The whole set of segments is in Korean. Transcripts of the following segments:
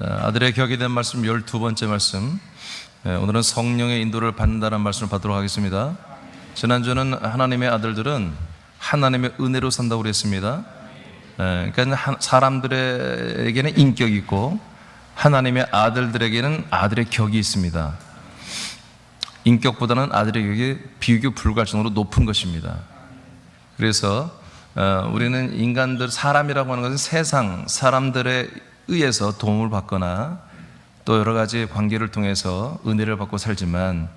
아들의 격이 된 말씀 12번째 말씀, 오늘은 성령의 인도를 받는다는 말씀을 받도록 하겠습니다. 지난주는 하나님의 아들들은 하나님의 은혜로 산다고 그랬습니다. 그러니까 사람들에게는 인격이 있고 하나님의 아들들에게는 아들의 격이 있습니다. 인격보다는 아들의 격이 비교 불가할 정도로 높은 것입니다. 그래서 우리는 인간들, 사람이라고 하는 것은 세상 사람들에 의해서 도움을 받거나 또 여러 가지 관계를 통해서 은혜를 받고 살지만,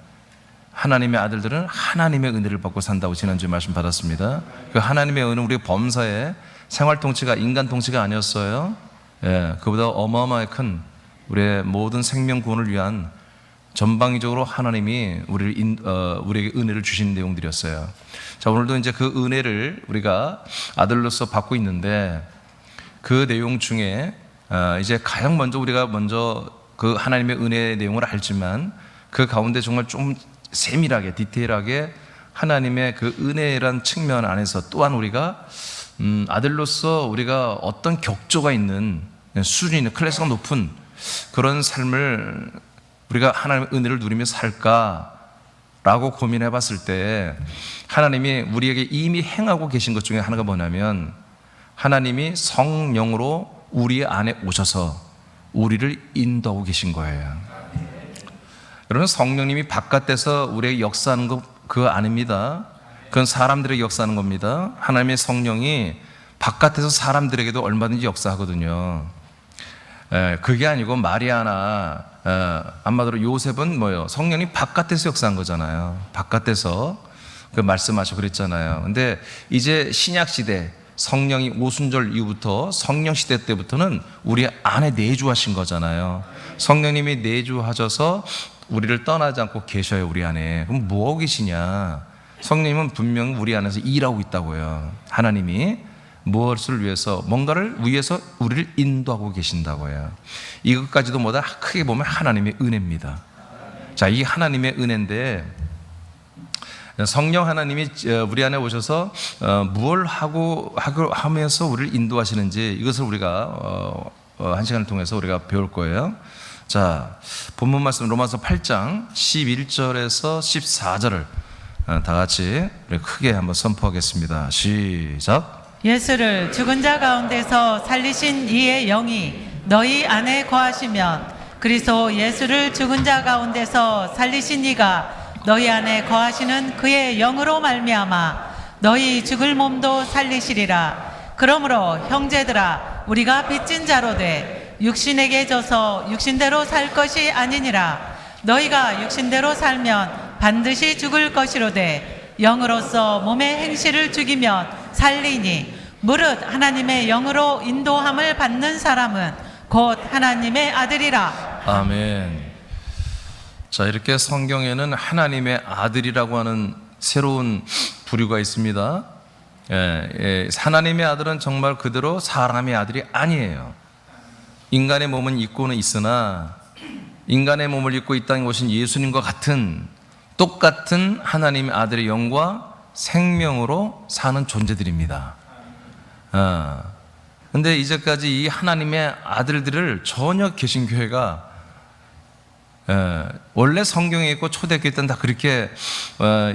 하나님의 아들들은 하나님의 은혜를 받고 산다고 지난주에 말씀 받았습니다. 그 하나님의 은혜는 우리 범사의 생활 통치가 인간 통치가 아니었어요. 그보다 어마어마하게 큰 우리의 모든 생명 구원을 위한 전방위적으로 하나님이 우리에게 은혜를 주신 내용들이었어요. 자, 오늘도 이제 그 은혜를 우리가 아들로서 받고 있는데, 그 내용 중에 이제 가장 먼저 우리가 그 하나님의 은혜의 내용을 알지만, 그 가운데 정말 좀 세밀하게 디테일하게 하나님의 그 은혜란 측면 안에서 또한 우리가 아들로서 우리가 어떤 격조가 있는, 수준이 있는, 클래스가 높은 그런 삶을 우리가 하나님의 은혜를 누리며 살까라고 고민해 봤을 때, 하나님이 우리에게 이미 행하고 계신 것 중에 하나가 뭐냐면, 하나님이 성령으로 우리 안에 오셔서 우리를 인도하고 계신 거예요. 여러분, 성령님이 바깥에서 우리에게 역사하는 거 그거 아닙니다. 그건 사람들에게 역사하는 겁니다. 하나님의 성령이 바깥에서 사람들에게도 얼마든지 역사하거든요. 그게 아니고 마리아나 한마디로 요셉은 뭐예요? 성령이 바깥에서 역사한 거잖아요. 바깥에서 그 말씀하시고 그랬잖아요. 근데 이제 신약 시대, 성령이 오순절 이후부터 성령 시대 때부터는 우리 안에 내주하신 거잖아요. 성령님이 내주하셔서 우리를 떠나지 않고 계셔요, 우리 안에. 그럼 뭐하고 계시냐? 성령님은 분명 우리 안에서 일하고 있다고요. 하나님이 무엇을 위해서, 뭔가를 위해서 우리를 인도하고 계신다고요. 이것까지도 뭐다 크게 보면 하나님의 은혜입니다. 자, 이 하나님의 은혜인데, 성령 하나님이 우리 안에 오셔서 무엇을 하면서 우리를 인도하시는지, 이것을 우리가 한 시간을 통해서 우리가 배울 거예요. 자, 본문 말씀 로마서 8장 11절에서 14절을 다 같이 우리 크게 한번 선포하겠습니다. 시작. 예수를 죽은 자 가운데서 살리신 이의 영이 너희 안에 거하시면, 그리스도 예수를 죽은 자 가운데서 살리신 이가 너희 안에 거하시는 그의 영으로 말미암아 너희 죽을 몸도 살리시리라. 그러므로 형제들아, 우리가 빚진 자로 돼 육신에게 져서 육신대로 살 것이 아니니라. 너희가 육신대로 살면 반드시 죽을 것이로되 영으로서 몸의 행실을 죽이면 살리니, 무릇 하나님의 영으로 인도함을 받는 사람은 곧 하나님의 아들이라. 아멘. 자, 이렇게 성경에는 하나님의 아들이라고 하는 새로운 부류가 있습니다. 하나님의 아들은 정말 그대로 사람의 아들이 아니에요. 인간의 몸은 입고는 있으나 인간의 몸을 입고 있다는 것은 예수님과 같은 똑같은 하나님의 아들의 영과 생명으로 사는 존재들입니다. 근데 이제까지 이 하나님의 아들들을 전혀 개신교회가 원래 성경에 있고 초대교회 때는 다 그렇게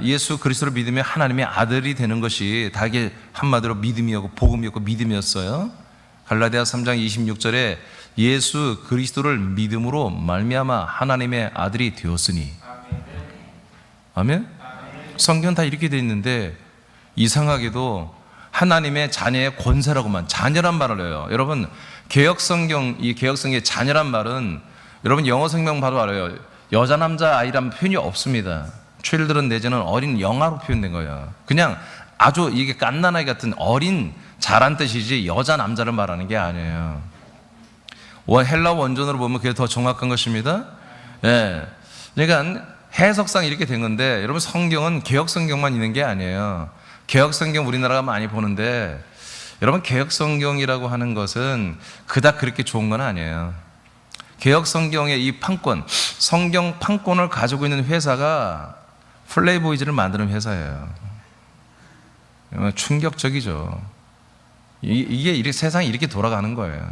예수 그리스도를 믿으면 하나님의 아들이 되는 것이 다 이게 한마디로 믿음이었고 복음이었고 믿음이었어요. 갈라디아 3장 26절에 예수 그리스도를 믿음으로 말미암아 하나님의 아들이 되었으니. 아멘? 성경은 다 이렇게 돼 있는데, 이상하게도 하나님의 자녀의 권세라고만, 자녀란 말을 해요. 여러분, 개혁성경, 이 개혁성경의 자녀란 말은, 여러분 영어 성경 봐도 알아요. 여자 남자 아이란 표현이 없습니다. children 내지는 어린 영아로 표현된 거예요. 그냥 아주 이게 갓난아이 같은 어린 자란 뜻이지 여자 남자를 말하는 게 아니에요. 헬라 원전으로 보면 그게 더 정확한 것입니다. 그러니까 해석상 이렇게 된 건데, 여러분 성경은 개혁 성경만 있는 게 아니에요. 개혁 성경 우리나라가 많이 보는데, 여러분 개혁 성경이라고 하는 것은 그닥 그렇게 좋은 건 아니에요. 개혁 성경의 이 판권, 성경 판권을 가지고 있는 회사가 플레이보이즈를 만드는 회사예요. 충격적이죠. 이게 세상이 이렇게 돌아가는 거예요.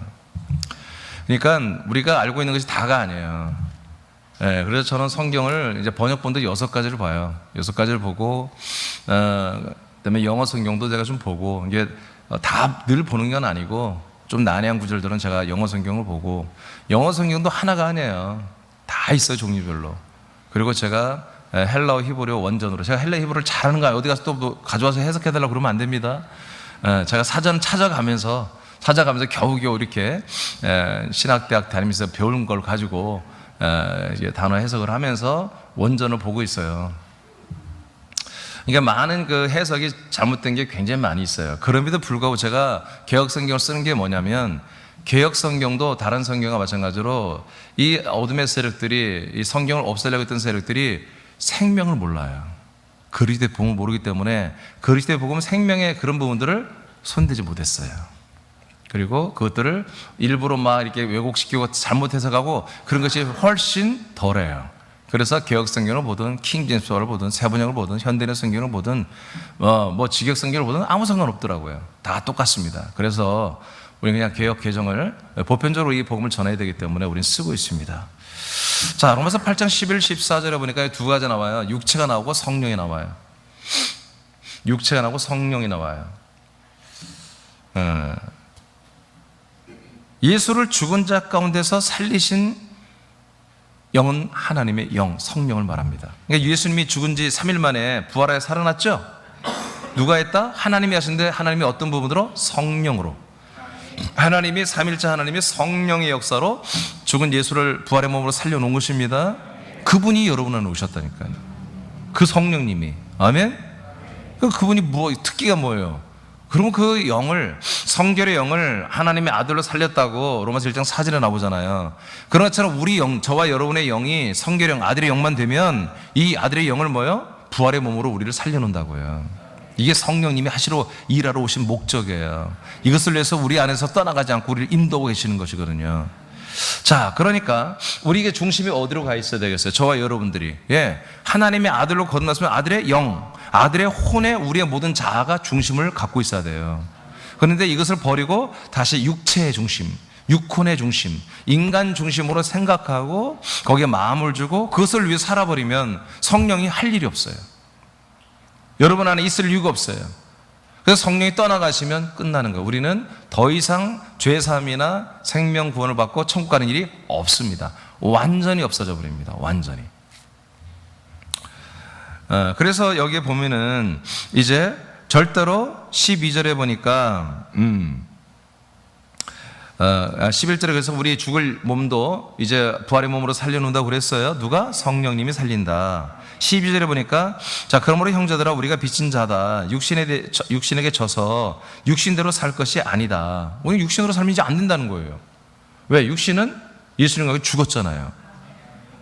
그러니까 우리가 알고 있는 것이 다가 아니에요. 예, 그래서 저는 성경을 이제 번역본도 6가지를 봐요. 6가지를 보고, 그다음에 영어 성경도 제가 좀 보고, 이게 다 늘 보는 건 아니고, 좀 난해한 구절들은 제가 영어 성경을 보고, 영어 성경도 하나가 아니에요. 다 있어요, 종류별로. 그리고 제가 헬라어 히브리어 원전으로, 제가 헬라어 히브리어를 잘하는 거야. 어디 가서 또 뭐 가져와서 해석해달라고 그러면 안 됩니다. 제가 사전 찾아가면서 겨우겨우 이렇게 신학대학 다니면서 배운 걸 가지고 이제 단어 해석을 하면서 원전을 보고 있어요. 그러니까 많은 그 해석이 잘못된 게 굉장히 많이 있어요. 그럼에도 불구하고 제가 개역 성경을 쓰는 게 뭐냐면, 개역 성경도 다른 성경과 마찬가지로 이 어둠의 세력들이, 이 성경을 없애려고 했던 세력들이 생명을 몰라요. 그리스도의 복음을 모르기 때문에 그리스도의 복음은 생명의 그런 부분들을 손대지 못했어요. 그리고 그것들을 일부러 막 이렇게 왜곡시키고 잘못 해석하고 그런 것이 훨씬 덜해요. 그래서 개역 성경을 보든 킹 제임스를 보든 세번역을 보든 현대인의 성경을 보든 뭐 직역 성경을 보든 아무 상관없더라고요. 다 똑같습니다. 그래서 우리는 그냥 개역 개정을 보편적으로 이 복음을 전해야 되기 때문에 우리는 쓰고 있습니다. 자, 로마서 8장 11, 14절에 보니까 두 가지 나와요. 육체가 나오고 성령이 나와요. 육체가 나오고 성령이 나와요. 예수를 죽은 자 가운데서 살리신 영은 하나님의 영, 성령을 말합니다. 그러니까 예수님이 죽은 지 3일 만에 부활하여 살아났죠? 누가 했다? 하나님이 하신데, 하나님이 어떤 부분으로? 성령으로. 하나님이, 삼일째 하나님이 성령의 역사로 죽은 예수를 부활의 몸으로 살려놓은 것입니다. 그분이 여러분 안에 오셨다니까요. 그 성령님이. 아멘? 그분이 특기가 뭐예요? 그러면 그 영을, 성결의 영을 하나님의 아들로 살렸다고 로마서 1장 4절에 나오잖아요. 그런 것처럼 우리 영, 저와 여러분의 영이 성결의 영, 아들의 영만 되면 이 아들의 영을 부활의 몸으로 우리를 살려놓는다고요. 이게 성령님이 일하러 오신 목적이에요. 이것을 위해서 우리 안에서 떠나가지 않고 우리를 인도하고 계시는 것이거든요. 자, 그러니까 우리에게 중심이 어디로 가 있어야 되겠어요? 저와 여러분들이. 하나님의 아들로 거듭났으면 아들의 영, 아들의 혼에 우리의 모든 자아가 중심을 갖고 있어야 돼요. 그런데 이것을 버리고 다시 육체의 중심, 육혼의 중심, 인간 중심으로 생각하고 거기에 마음을 주고 그것을 위해 살아버리면 성령이 할 일이 없어요. 여러분 안에 있을 이유가 없어요. 그래서 성령이 떠나가시면 끝나는 거예요. 우리는 더 이상 죄사함이나 생명 구원을 받고 천국 가는 일이 없습니다. 완전히 없어져 버립니다. 완전히. 그래서 여기에 보면은 이제 절대로 12절에 보니까 11절에 그래서 우리 죽을 몸도 이제 부활의 몸으로 살려놓는다고 그랬어요. 누가? 성령님이 살린다. 12절에 보니까 자, 그러므로 형제들아 우리가 빚진 자다. 육신에게 져서 육신대로 살 것이 아니다. 우리 육신으로 살면 이제 안 된다는 거예요. 왜? 육신은 예수님과 죽었잖아요.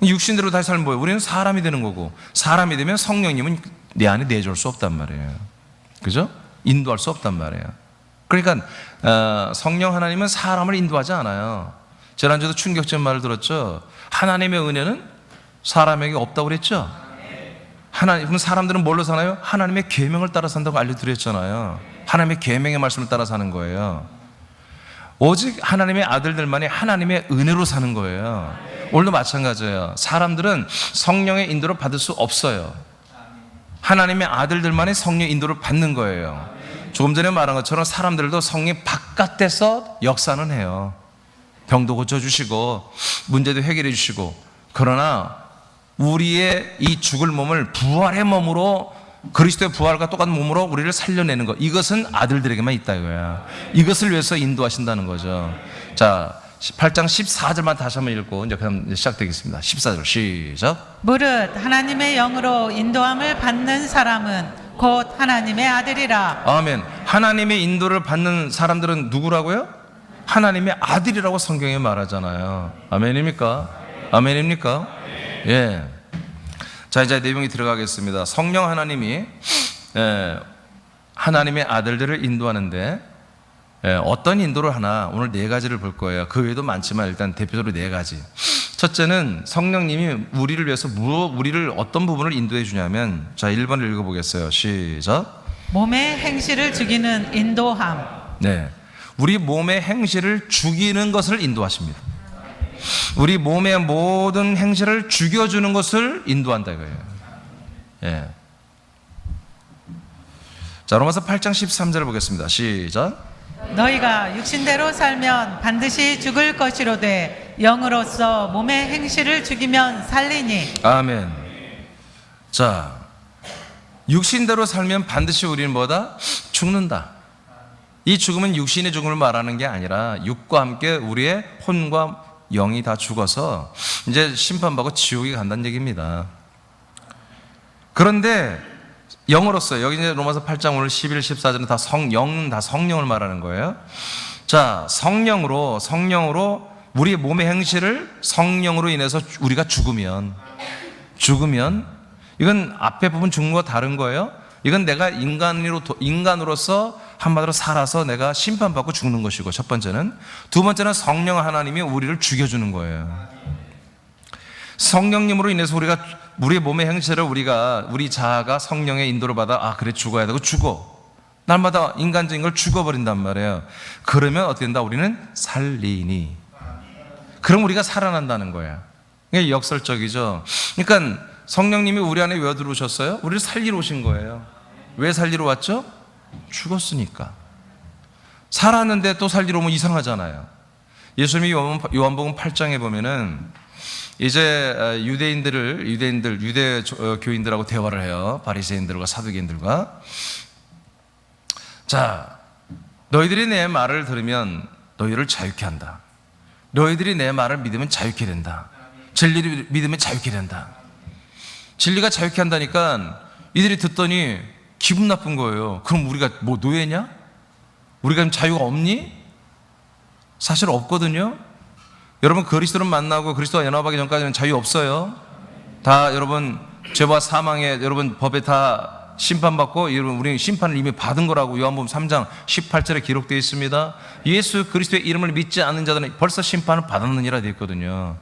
육신대로 다시 살면 뭐예요? 우리는 사람이 되는 거고, 사람이 되면 성령님은 내 안에 내줄 수 없단 말이에요. 그죠? 인도할 수 없단 말이에요. 그러니까 성령 하나님은 사람을 인도하지 않아요. 지난주에도 충격적인 말을 들었죠. 하나님의 은혜는 사람에게 없다고 그랬죠. 그럼 사람들은 뭘로 사나요? 하나님의 계명을 따라 산다고 알려드렸잖아요. 하나님의 계명의 말씀을 따라 사는 거예요. 오직 하나님의 아들들만이 하나님의 은혜로 사는 거예요. 오늘도 마찬가지예요. 사람들은 성령의 인도를 받을 수 없어요. 하나님의 아들들만이 성령의 인도를 받는 거예요. 조금 전에 말한 것처럼 사람들도 성령 바깥에서 역사는 해요. 병도 고쳐주시고 문제도 해결해 주시고, 그러나 우리의 이 죽을 몸을 부활의 몸으로, 그리스도의 부활과 똑같은 몸으로 우리를 살려내는 것, 이것은 아들들에게만 있다 이거야. 이것을 위해서 인도하신다는 거죠. 자, 8장 14절만 다시 한번 읽고 이제 그럼 시작되겠습니다. 14절 시작. 무릇 하나님의 영으로 인도함을 받는 사람은 곧 하나님의 아들이라. 아멘. 하나님의 인도를 받는 사람들은 누구라고요? 하나님의 아들이라고 성경에 말하잖아요. 아멘입니까? 아멘입니까? 예. 자, 이제 내용이 들어가겠습니다. 성령 하나님이 하나님의 아들들을 인도하는데 어떤 인도를 하나, 오늘 4가지를 볼 거예요. 그 외에도 많지만 일단 대표적으로 4가지. 첫째는 성령님이 우리를 위해서 우리를 어떤 부분을 인도해 주냐면, 자, 1번을 읽어보겠어요. 시작. 몸의 행실을 죽이는 인도함. 네, 우리 몸의 행실을 죽이는 것을 인도하십니다. 우리 몸의 모든 행실을 죽여주는 것을 인도한다 이거예요. 예. 자, 로마서 8장 13절을 보겠습니다. 시작. 너희가 육신대로 살면 반드시 죽을 것이로되 영으로서 몸의 행실을 죽이면 살리니. 아멘. 자, 육신대로 살면 반드시 우리는 뭐다? 죽는다. 이 죽음은 육신의 죽음을 말하는 게 아니라 육과 함께 우리의 혼과 영이 다 죽어서 이제 심판받고 지옥에 간다는 얘기입니다. 그런데 영으로서, 여기 이제 로마서 8장 오늘 11, 14절은 다 성령을 말하는 거예요. 자, 성령으로 우리의 몸의 행실을 성령으로 인해서 우리가 죽으면 이건 앞에 부분 죽는 거와 다른 거예요. 이건 내가 인간으로서 한마디로 살아서 내가 심판받고 죽는 것이고, 첫 번째는. 두 번째는 성령 하나님이 우리를 죽여주는 거예요. 성령님으로 인해서 우리의 몸의 행실을 우리 자아가 성령의 인도를 받아, 그래 죽어야 되고 죽어. 날마다 인간적인 걸 죽어버린단 말이에요. 그러면 어떻게 된다? 우리는 살리니. 그럼 우리가 살아난다는 거야. 이게 역설적이죠. 그러니까 성령님이 우리 안에 왜 들어오셨어요? 우리를 살리러 오신 거예요. 왜 살리러 왔죠? 죽었으니까. 살았는데 또 살리러 오면 이상하잖아요. 예수님이 요한복음 8장에 보면은 이제 유대 교인들하고 대화를 해요. 바리새인들과 사두개인들과. 자, 너희들이 내 말을 들으면 너희를 자유케 한다. 너희들이 내 말을 믿으면 자유케 된다. 진리를 믿으면 자유케 된다. 진리가 자유케 한다니까 이들이 듣더니 기분 나쁜 거예요. 그럼 우리가 뭐 노예냐? 우리가 지금 자유가 없니? 사실 없거든요. 여러분, 그리스도를 만나고 그리스도와 연합하기 전까지는 자유 없어요. 다 여러분 죄와 사망에 여러분 법에 다 심판받고, 여러분 우리 심판을 이미 받은 거라고 요한복음 3장 18절에 기록되어 있습니다. 예수 그리스도의 이름을 믿지 않는 자들은 벌써 심판을 받았느니라 되어 있거든요.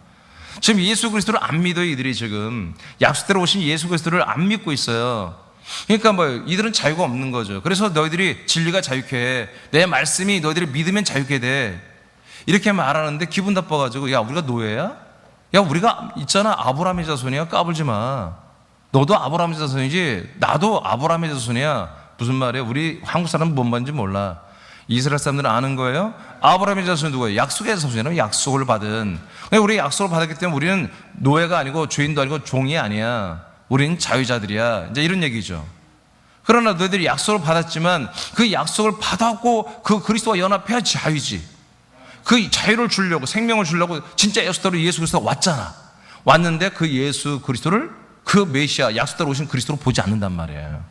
지금 예수 그리스도를 안 믿어요. 이들이 지금 약속대로 오신 예수 그리스도를 안 믿고 있어요. 그러니까 이들은 자유가 없는 거죠. 그래서 너희들이 진리가 자유케 해, 내 말씀이 너희들이 믿으면 자유케 돼, 이렇게 말하는데 기분 나빠가지고, 야 우리가 노예야? 야 우리가 있잖아 아브라함의 자손이야. 까불지 마. 너도 아브라함의 자손이지 나도 아브라함의 자손이야. 무슨 말이야? 우리 한국 사람은 뭔 말인지 몰라. 이스라엘 사람들은 아는 거예요. 아브라함의 자손이 누구예요? 약속의 자손이잖아요. 약속을 받은. 우리 약속을 받았기 때문에 우리는 노예가 아니고 죄인도 아니고 종이 아니야. 우리는 자유자들이야. 이제 이런 얘기죠. 그러나 너희들이 약속을 받았지만 그 약속을 받았고 그 그리스도와 연합해야 자유지. 그 자유를 주려고, 생명을 주려고 진짜 약속대로 예수 그리스도가 왔잖아. 왔는데 그 예수 그리스도를, 그 메시아 약속대로 오신 그리스도로 보지 않는단 말이에요.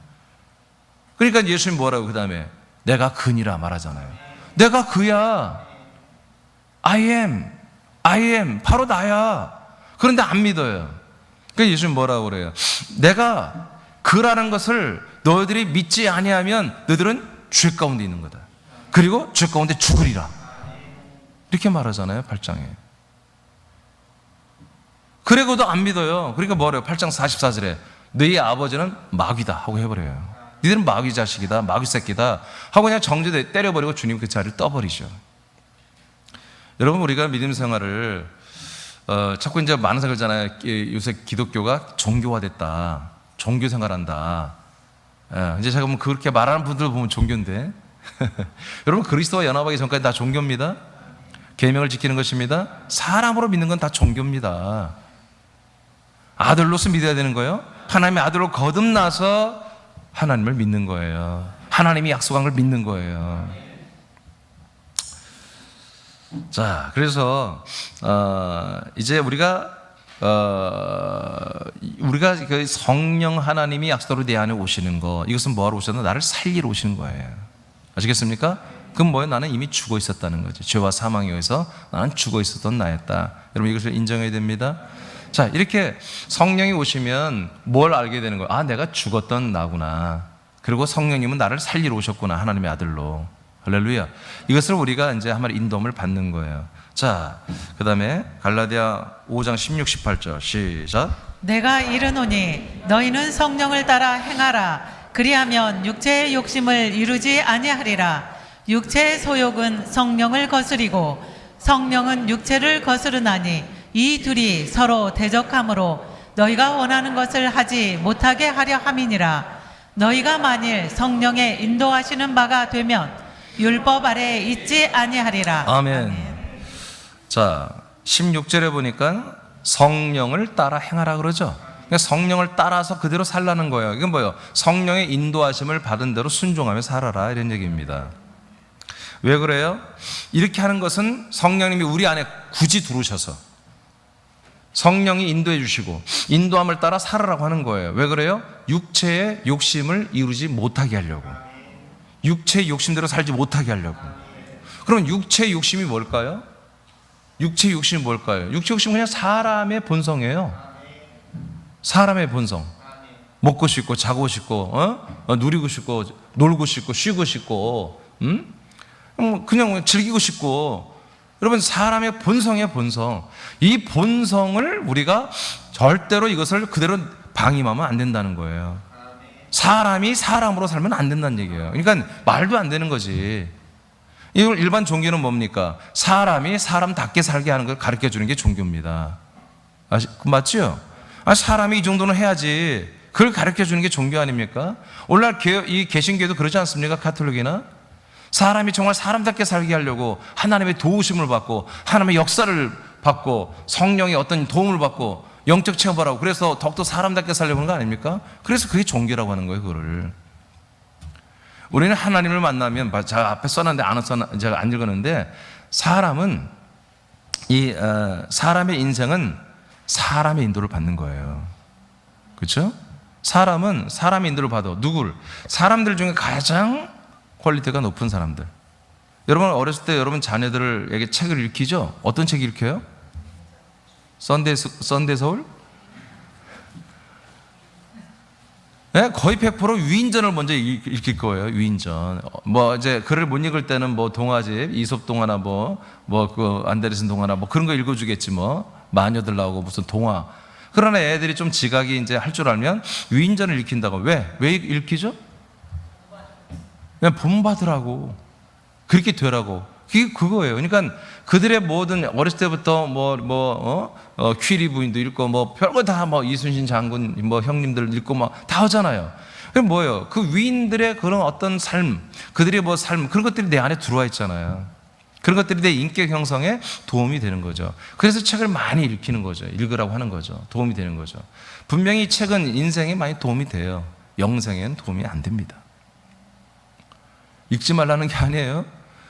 그러니까 예수님 뭐라고 그 다음에 내가 그니라 말하잖아요. 내가 그야. I am 바로 나야. 그런데 안 믿어요. 그러니까 예수님 뭐라고 그래요? 내가 그라는 것을 너희들이 믿지 아니하면 너희들은 죄 가운데 있는 거다. 그리고 죄 가운데 죽으리라. 이렇게 말하잖아요. 8장에. 그래고도 안 믿어요. 그러니까 뭐래요? 8장 44절에 너희 아버지는 마귀다 하고 해버려요. 니들은 마귀 자식이다, 마귀 새끼다 하고 그냥 정죄 때려버리고 주님 그 자리를 떠버리죠. 여러분, 우리가 믿음 생활을 자꾸 이제 많은 생각을 하잖아요. 요새 기독교가 종교화됐다, 종교 생활한다. 이제 제가 보면 그렇게 말하는 분들 보면 종교인데 여러분, 그리스도와 연합하기 전까지 다 종교입니다. 계명을 지키는 것입니다. 사람으로 믿는 건 다 종교입니다. 아들로서 믿어야 되는 거예요. 하나님의 아들로 거듭나서 하나님을 믿는 거예요. 하나님이 약속한 걸 믿는 거예요. 자, 그래서 이제 우리가 그 성령 하나님이 약속대로 내 안에 오시는 거, 이것은 뭐하러 오셨나? 나를 살리러 오시는 거예요. 아시겠습니까? 그럼 뭐예요? 나는 이미 죽어 있었다는 거죠. 죄와 사망에 의해서 나는 죽어 있었던 나였다. 여러분, 이것을 인정해야 됩니다. 자, 이렇게 성령이 오시면 뭘 알게 되는 거예요? 내가 죽었던 나구나. 그리고 성령님은 나를 살리러 오셨구나. 하나님의 아들로. 할렐루야. 이것을 우리가 이제 한마디 인도함을 받는 거예요. 자, 그 다음에 갈라디아 5장 16, 18절 시작. 내가 이르노니 너희는 성령을 따라 행하라. 그리하면 육체의 욕심을 이루지 아니하리라. 육체의 소욕은 성령을 거스리고 성령은 육체를 거스르나니 이 둘이 서로 대적함으로 너희가 원하는 것을 하지 못하게 하려 함이니라. 너희가 만일 성령의 인도하시는 바가 되면 율법 아래에 있지 아니하리라. 아멘. 자, 16절에 보니까 성령을 따라 행하라 그러죠. 그러니까 성령을 따라서 그대로 살라는 거예요. 이건 뭐예요? 성령의 인도하심을 받은 대로 순종하며 살아라, 이런 얘기입니다. 왜 그래요? 이렇게 하는 것은 성령님이 우리 안에 굳이 들어오셔서 성령이 인도해 주시고 인도함을 따라 살아라고 하는 거예요. 왜 그래요? 육체의 욕심을 이루지 못하게 하려고. 육체의 욕심대로 살지 못하게 하려고. 그럼 육체의 욕심이 뭘까요? 육체의 욕심이 뭘까요? 육체의 욕심은 그냥 사람의 본성이에요. 사람의 본성. 먹고 싶고 자고 싶고 누리고 싶고 놀고 싶고 쉬고 싶고 그냥 즐기고 싶고. 여러분, 사람의 본성이에요, 본성. 이 본성을 우리가 절대로 이것을 그대로 방임하면 안 된다는 거예요. 사람이 사람으로 살면 안 된다는 얘기예요. 그러니까 말도 안 되는 거지. 이걸 일반 종교는 뭡니까? 사람이 사람답게 살게 하는 걸 가르쳐 주는 게 종교입니다. 맞죠? 사람이 이 정도는 해야지. 그걸 가르쳐 주는 게 종교 아닙니까? 오늘날 이 개신교도 그러지 않습니까? 가톨릭이나? 사람이 정말 사람답게 살게 하려고 하나님의 도우심을 받고 하나님의 역사를 받고 성령의 어떤 도움을 받고 영적 체험을 하고 그래서 더욱더 사람답게 살려고 하는 거 아닙니까? 그래서 그게 종교라고 하는 거예요. 그거를 우리는 하나님을 만나면 제가 앞에 써놨는데 제가 안 읽었는데 사람은 사람의 인생은 사람의 인도를 받는 거예요. 그렇죠? 사람은 사람의 인도를 받아. 누굴? 사람들 중에 가장 퀄리티가 높은 사람들. 여러분 어렸을 때 여러분 자녀들에게 책을 읽히죠? 어떤 책 읽혀요? 썬데이 서울? 네, 거의 100% 위인전을 먼저 읽힐 거예요. 위인전. 이제 글을 못 읽을 때는 동화집, 이솝 동화나 그 안데르센 동화나 그런 거 읽어주겠지 마녀들 나오고 무슨 동화. 그러나 애들이 좀 지각이 이제 할 줄 알면 위인전을 읽힌다고. 왜 읽히죠? 그냥 본받으라고. 그렇게 되라고. 그게 그거예요. 그러니까 그들의 모든 어렸을 때부터 퀴리 부인도 읽고 별거 다 이순신 장군 형님들 읽고 다 하잖아요. 그럼 뭐예요? 그 위인들의 그런 어떤 삶, 그들의 삶 그런 것들이 내 안에 들어와 있잖아요. 그런 것들이 내 인격 형성에 도움이 되는 거죠. 그래서 책을 많이 읽히는 거죠. 읽으라고 하는 거죠. 도움이 되는 거죠. 분명히 이 책은 인생에 많이 도움이 돼요. 영생에는 도움이 안 됩니다. 읽지 말라는 게 아니에요.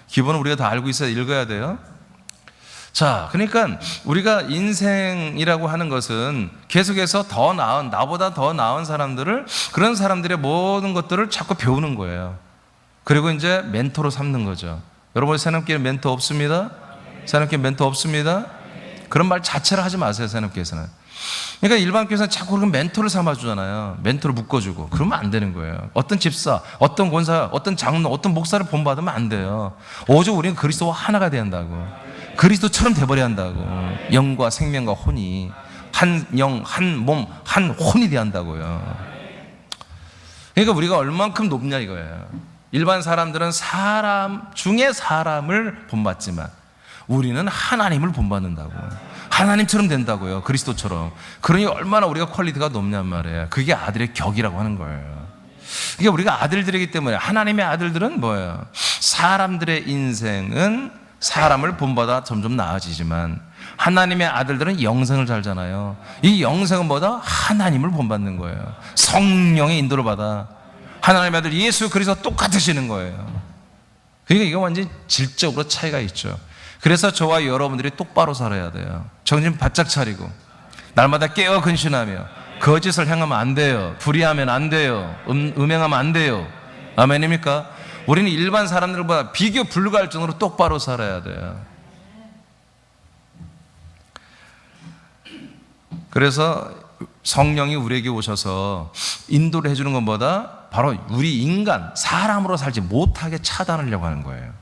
기본은 우리가 다 알고 있어야 읽어야 돼요. 자, 그러니까 우리가 인생이라고 하는 것은 계속해서 나보다 더 나은 사람들을, 그런 사람들의 모든 것들을 자꾸 배우는 거예요. 그리고 이제 멘토로 삼는 거죠. 여러분, 새놈교회는 멘토 없습니다? 새놈교회 멘토 없습니다? 그런 말 자체를 하지 마세요, 새놈교회에서는. 그러니까 일반 교회에서는 자꾸 그렇게 멘토를 삼아주잖아요. 멘토를 묶어주고. 그러면 안 되는 거예요. 어떤 집사, 어떤 권사, 어떤 장로, 어떤 목사를 본받으면 안 돼요. 오직 우리는 그리스도와 하나가 돼야 한다고. 그리스도처럼 돼버려야 한다고. 영과 생명과 혼이 한 영, 한 몸, 한 혼이 돼야 한다고요. 그러니까 우리가 얼만큼 높냐 이거예요. 일반 사람들은 사람 중에 사람을 본받지만 우리는 하나님을 본받는다고. 하나님처럼 된다고요. 그리스도처럼. 그러니 얼마나 우리가 퀄리티가 높냔 말이에요. 그게 아들의 격이라고 하는 거예요. 그러니까 우리가 아들들이기 때문에, 하나님의 아들들은 뭐예요? 사람들의 인생은 사람을 본받아 점점 나아지지만 하나님의 아들들은 영생을 살잖아요. 이 영생은 뭐다? 하나님을 본받는 거예요. 성령의 인도를 받아 하나님의 아들 예수 그리스도와 똑같으시는 거예요. 그러니까 이거 완전히 질적으로 차이가 있죠. 그래서 저와 여러분들이 똑바로 살아야 돼요. 정신 바짝 차리고 날마다 깨어 근신하며 거짓을 행하면 안 돼요. 불의하면 안 돼요. 음행하면 안 돼요. 아멘입니까? 우리는 일반 사람들보다 비교 불가할 정도로 똑바로 살아야 돼요. 그래서 성령이 우리에게 오셔서 인도를 해주는 것보다 바로 우리 인간, 사람으로 살지 못하게 차단하려고 하는 거예요.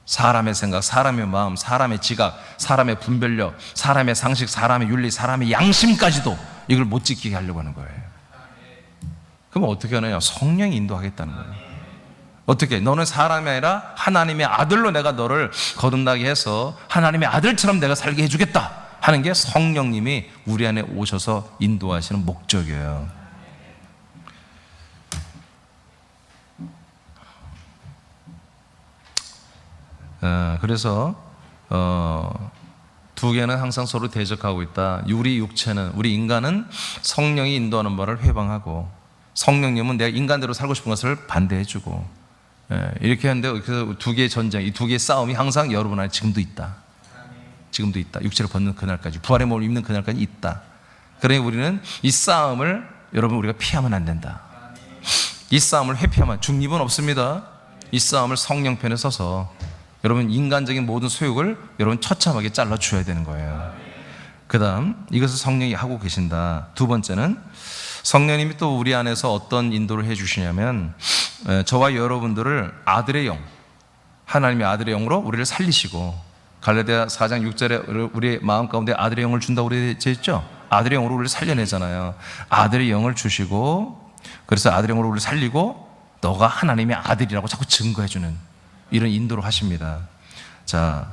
사람의 생각, 사람의 마음, 사람의 지각, 사람의 분별력, 사람의 상식, 사람의 윤리, 사람의 양심까지도 이걸 못 지키게 하려고 하는 거예요. 그럼 어떻게 하느냐? 성령이 인도하겠다는 거예요. 어떻게? 너는 사람이 아니라 하나님의 아들로 내가 너를 거듭나게 해서 하나님의 아들처럼 내가 살게 해주겠다 하는 게 성령님이 우리 안에 오셔서 인도하시는 목적이에요. 그래서 두 개는 항상 서로 대적하고 있다. 우리 육체는, 우리 인간은 성령이 인도하는 바를 회방하고, 성령님은 내가 인간대로 살고 싶은 것을 반대해주고, 이렇게 하는데 그래서 두 개의 전쟁, 이 두 개의 싸움이 항상 여러분 안에 지금도 있다. 지금도 있다. 육체를 벗는 그날까지, 부활의 몸을 입는 그날까지 있다. 그러니 우리는 이 싸움을 여러분 우리가 피하면 안 된다. 이 싸움을 회피하면 중립은 없습니다. 이 싸움을 성령 편에 서서 여러분 인간적인 모든 소욕을 여러분 처참하게 잘라 주어야 되는 거예요. 그 다음 이것을 성령이 하고 계신다. 두 번째는 성령님이 또 우리 안에서 어떤 인도를 해 주시냐면, 저와 여러분들을 아들의 영, 하나님의 아들의 영으로 우리를 살리시고, 갈라디아 4장 6절에 우리의 마음 가운데 아들의 영을 준다고 그랬죠. 아들의 영으로 우리를 살려내잖아요. 아들의 영을 주시고, 그래서 아들의 영으로 우리를 살리고 너가 하나님의 아들이라고 자꾸 증거해주는 이런 인도를 하십니다. 자,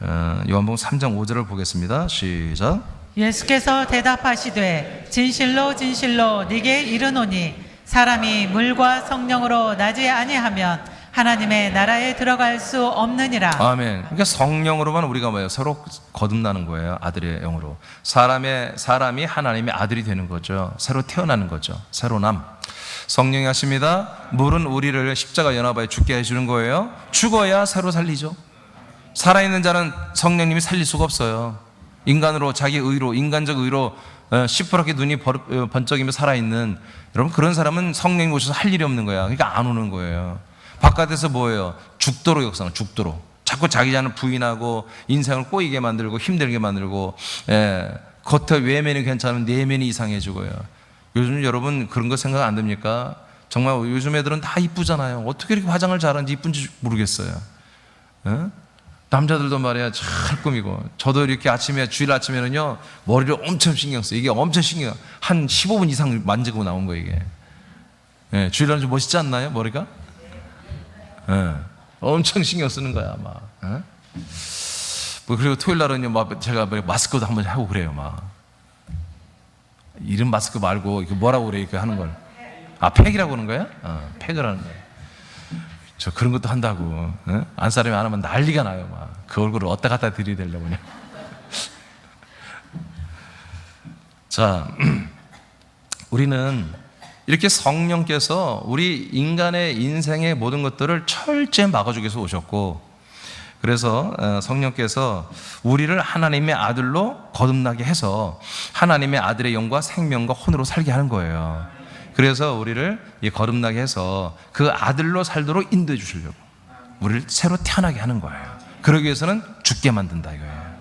요한복음 3장 5절을 보겠습니다. 시작. 예수께서 대답하시되 진실로 진실로 네게 이르노니 사람이 물과 성령으로 나지 아니하면 하나님의 나라에 들어갈 수 없느니라. 아멘. 그러니까 성령으로만 우리가 뭐예요? 서로 거듭나는 거예요. 아들의 영으로. 사람이 하나님의 아들이 되는 거죠. 새로 태어나는 거죠. 새로남. 성령이 하십니다. 물은 우리를 십자가 연합하여 죽게 해주는 거예요. 죽어야 새로 살리죠. 살아있는 자는 성령님이 살릴 수가 없어요. 인간으로, 자기 의로, 인간적 의로 시퍼렇게 눈이 번쩍이며 살아있는 여러분, 그런 사람은 성령이 오셔서 할 일이 없는 거야. 그러니까 안 오는 거예요. 바깥에서 뭐예요? 죽도록 역사는, 죽도록 자꾸 자기 자신을 부인하고 인생을 꼬이게 만들고 힘들게 만들고, 겉에 외면이 괜찮으면 내면이 이상해지고요. 요즘 여러분 그런 거 생각 안 듭니까? 정말 요즘 애들은 다 이쁘잖아요. 어떻게 이렇게 화장을 잘하는지 이쁜지 모르겠어요. 남자들도 말이야 잘 꾸미고, 저도 이렇게 아침에, 주일 아침에는요 머리를 엄청 신경 써요. 이게 엄청 신경, 한 15분 이상 만지고 나온 거예요 이게. 주일날은 좀 멋있지 않나요 머리가? 엄청 신경 쓰는 거야 막. 뭐 그리고 토요일날은요 막 제가 마스크도 한번 하고 그래요 막. 이름 마스크 말고 이게 뭐라고 그래 이렇게 하는 걸. 아, 팩이라고 하는 거야? 팩을 하는 거야. 저 그런 것도 한다고. 안 사람이 안 하면 난리가 나요 막. 그 얼굴을 어디다 갖다 들이대려고 그냥. 자, 우리는 이렇게 성령께서 우리 인간의 인생의 모든 것들을 철저히 막아주기 위해서 오셨고, 그래서 성령께서 우리를 하나님의 아들로 거듭나게 해서 하나님의 아들의 영과 생명과 혼으로 살게 하는 거예요. 그래서 우리를 거듭나게 해서 그 아들로 살도록 인도해 주시려고 우리를 새로 태어나게 하는 거예요. 그러기 위해서는 죽게 만든다 이거예요.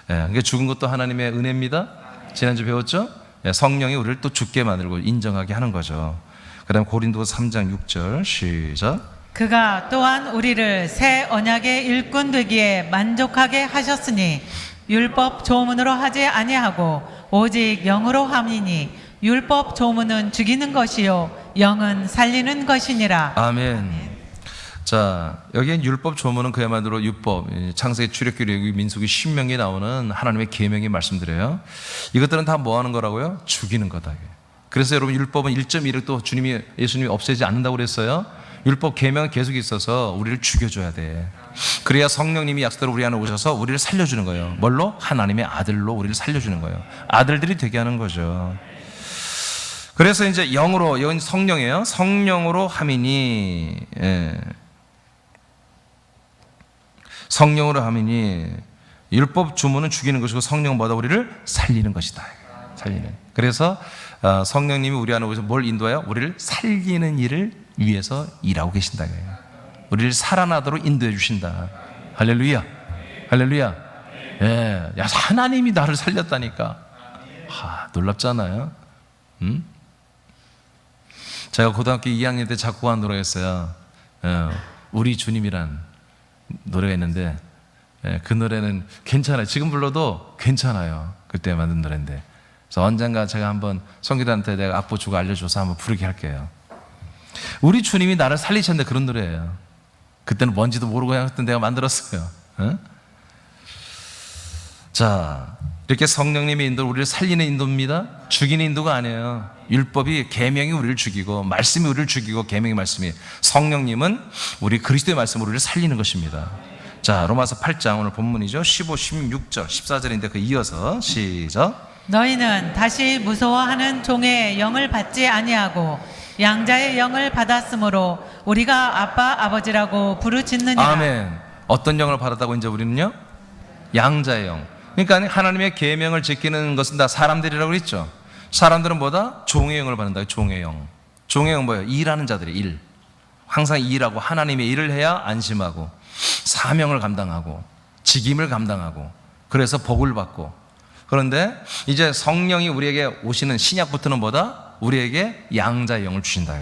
그러니까 죽은 것도 하나님의 은혜입니다. 지난주 배웠죠? 성령이 우리를 또 죽게 만들고 인정하게 하는 거죠. 그 다음 고린도서 3장 6절 시작. 그가 또한 우리를 새 언약의 일꾼 되기에 만족하게 하셨으니 율법 조문으로 하지 아니하고 오직 영으로 함이니 율법 조문은 죽이는 것이요 영은 살리는 것이니라. 아멘. 자, 여기엔 율법 조문은 그야말로 율법, 창세기, 출애굽기, 민수기, 신명기에 나오는 하나님의 계명의 말씀드려요. 이것들은 다 뭐 하는 거라고요? 죽이는 거다. 그래서 여러분 율법은 1.1을 또 예수님이 없애지 않는다고 그랬어요. 율법 계명은 계속 있어서 우리를 죽여줘야 돼. 그래야 성령님이 약속대로 우리 안에 오셔서 우리를 살려주는 거예요. 뭘로? 하나님의 아들로 우리를 살려주는 거예요. 아들들이 되게 하는 거죠. 그래서 이제 영으로, 이건 성령이에요. 성령으로 함이니, 성령으로 함이니 율법 주문은 죽이는 것이고 성령보다 우리를 살리는 것이다. 살리는. 그래서 성령님이 우리 안에 오셔서 뭘 인도해요? 우리를 살리는 일을 위해서 일하고 계신다. 우리를 살아나도록 인도해 주신다. 할렐루야. 할렐루야. 예, 야, 하나님이 나를 살렸다니까. 놀랍잖아요. 제가 고등학교 2학년 때 작곡한 노래였어요. 우리 주님이란 노래가 있는데, 그 노래는 괜찮아요. 지금 불러도 괜찮아요. 그때 만든 노래인데. 그래서 언젠가 제가 한번 성기단한테 내가 악보 주고 알려줘서 한번 부르게 할게요. 우리 주님이 나를 살리셨는데 그런 노래예요. 그때는 뭔지도 모르고 그냥 그때 내가 만들었어요. 어? 자, 이렇게 성령님의 인도는 우리를 살리는 인도입니다. 죽이는 인도가 아니에요. 율법이 계명이 우리를 죽이고 말씀이 우리를 죽이고 계명이 말씀이, 성령님은 우리 그리스도의 말씀으로 우리를 살리는 것입니다. 자, 로마서 8장 오늘 본문이죠. 15, 16절, 14절인데 그 이어서 시작. 너희는 다시 무서워하는 종의 영을 받지 아니하고 양자의 영을 받았으므로 우리가 아빠 아버지라고 부르짖느니라. 아멘. 어떤 영을 받았다고 이제 우리는요? 양자의 영. 그러니까 하나님의 계명을 지키는 것은 다 사람들이라고 그랬죠. 사람들은 뭐다? 종의 영을 받는다. 종의 영. 종의 영은 뭐예요? 일하는 자들의 일. 항상 일하고 하나님의 일을 해야 안심하고 사명을 감당하고 직임을 감당하고 그래서 복을 받고. 그런데 이제 성령이 우리에게 오시는 신약부터는 뭐다? 우리에게 양자의 영을 주신다.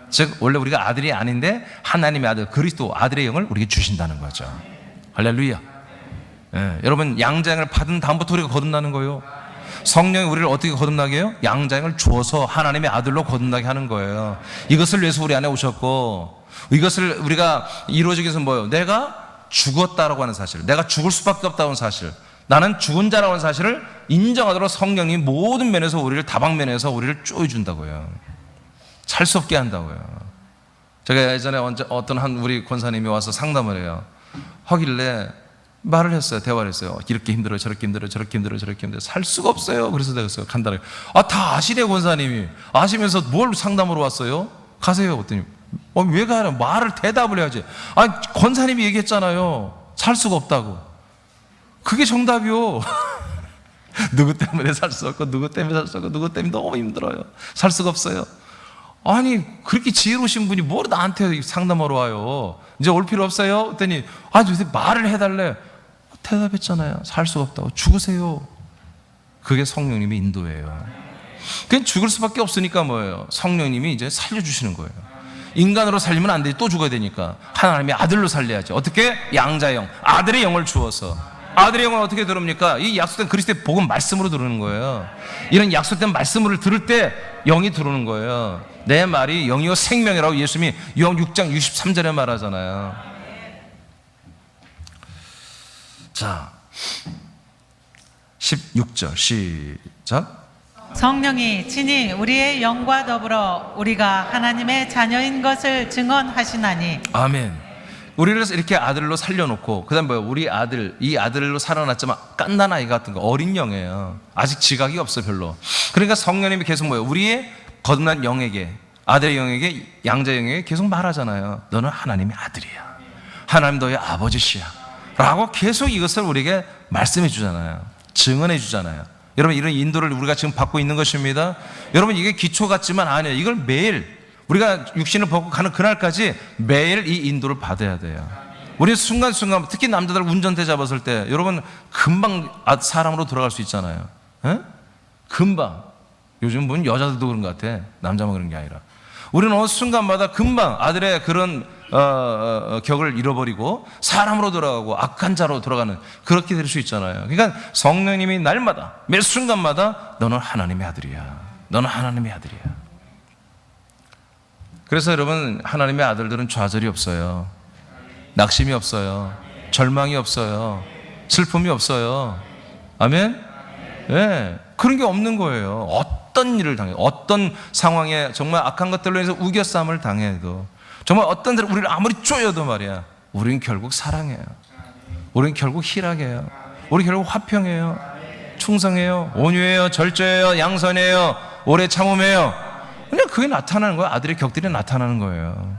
즉 원래 우리가 아들이 아닌데 하나님의 아들 그리스도 아들의 영을 우리에게 주신다는 거죠. 할렐루야. 예, 여러분 양자의 영을 받은 다음부터 우리가 거듭나는 거예요. 성령이 우리를 어떻게 거듭나게 해요? 양자의 영을 주어서 하나님의 아들로 거듭나게 하는 거예요. 이것을 위해서 우리 안에 오셨고, 이것을 우리가 이루어지기 위해서 뭐예요? 내가 죽었다라고 하는 사실, 내가 죽을 수밖에 없다는 사실, 나는 죽은 자라고 하는 사실을 인정하도록 성령이 모든 면에서 우리를, 다방면에서 우리를 쪼여준다고요. 살 수 없게 한다고요. 제가 예전에 어떤 한 우리 권사님이 와서 상담을 해요. 하길래 말을 했어요. 대화를 했어요. 이렇게 힘들어요. 저렇게 힘들어요. 저렇게 힘들어요. 저렇게 힘들어요. 살 수가 없어요. 그래서 내가 간단하게, 다 아시네 권사님이. 아시면서 뭘 상담으로 왔어요? 가세요. 그랬더니 왜 가요? 말을 대답을 해야지. 권사님이 얘기했잖아요. 살 수가 없다고. 그게 정답이요. 누구 때문에 살 수 없고 누구 때문에 살 수 없고 누구 때문에 너무 힘들어요. 살 수가 없어요. 아니 그렇게 지혜로우신 분이 뭘 나한테 상담하러 와요. 이제 올 필요 없어요? 그랬더니 요새 말을 해달래. 대답했잖아요. 살 수가 없다고. 죽으세요. 그게 성령님의 인도예요. 그냥 죽을 수밖에 없으니까 뭐예요? 성령님이 이제 살려주시는 거예요. 인간으로 살리면 안 돼. 또 죽어야 되니까 하나님의 아들로 살려야지. 어떻게? 양자의 영, 아들의 영을 주어서. 아들의 영을 어떻게 들읍니까? 이 약속된 그리스도의 복음 말씀으로 들으는 거예요. 이런 약속된 말씀을 들을 때 영이 들어오는 거예요. 내 말이 영이요 생명이라고 예수님이 요한 6장 63절에 말하잖아요. 자, 16절 시작. 성령이 친히 우리의 영과 더불어 우리가 하나님의 자녀인 것을 증언하시나니. 아멘. 우리를 이렇게 아들로 살려놓고, 그 다음 뭐예요? 우리 아들, 이 아들로 살아났지만 깐난 아이 같은 거, 어린 영이에요. 아직 지각이 없어요, 별로. 그러니까 성령님이 계속 뭐예요? 우리의 거듭난 영에게, 아들의 영에게, 양자의 영에게 계속 말하잖아요. 너는 하나님의 아들이야. 하나님 너의 아버지시야. 라고 계속 이것을 우리에게 말씀해 주잖아요. 증언해 주잖아요. 여러분, 이런 인도를 우리가 지금 받고 있는 것입니다. 여러분, 이게 기초 같지만 아니에요. 이걸 매일 우리가 육신을 벗고 가는 그날까지 매일 이 인도를 받아야 돼요. 우리 순간순간, 특히 남자들 운전대 잡았을 때 여러분 금방 사람으로 돌아갈 수 있잖아요. 에? 금방. 요즘 뭐 여자들도 그런 것 같아. 남자만 그런 게 아니라 우리는 어느 순간마다 금방 아들의 그런 격을 잃어버리고 사람으로 돌아가고 악한 자로 돌아가는, 그렇게 될 수 있잖아요. 그러니까 성령님이 날마다 매 순간마다 너는 하나님의 아들이야. 너는 하나님의 아들이야. 그래서 여러분, 하나님의 아들들은 좌절이 없어요. 낙심이 없어요. 절망이 없어요. 슬픔이 없어요. 아멘? 네, 그런 게 없는 거예요. 어떤 일을 당해도, 어떤 상황에 정말 악한 것들로 인해서 우겨싸움을 당해도, 정말 어떤 데를 우리를 아무리 쪼여도 말이야, 우리는 결국 사랑해요. 우리는 결국 희락해요. 우리 결국 화평해요. 충성해요. 온유해요. 절제해요. 양선해요. 오래 참음해요. 그냥 그게 나타나는 거예요. 아들의 격들이 나타나는 거예요.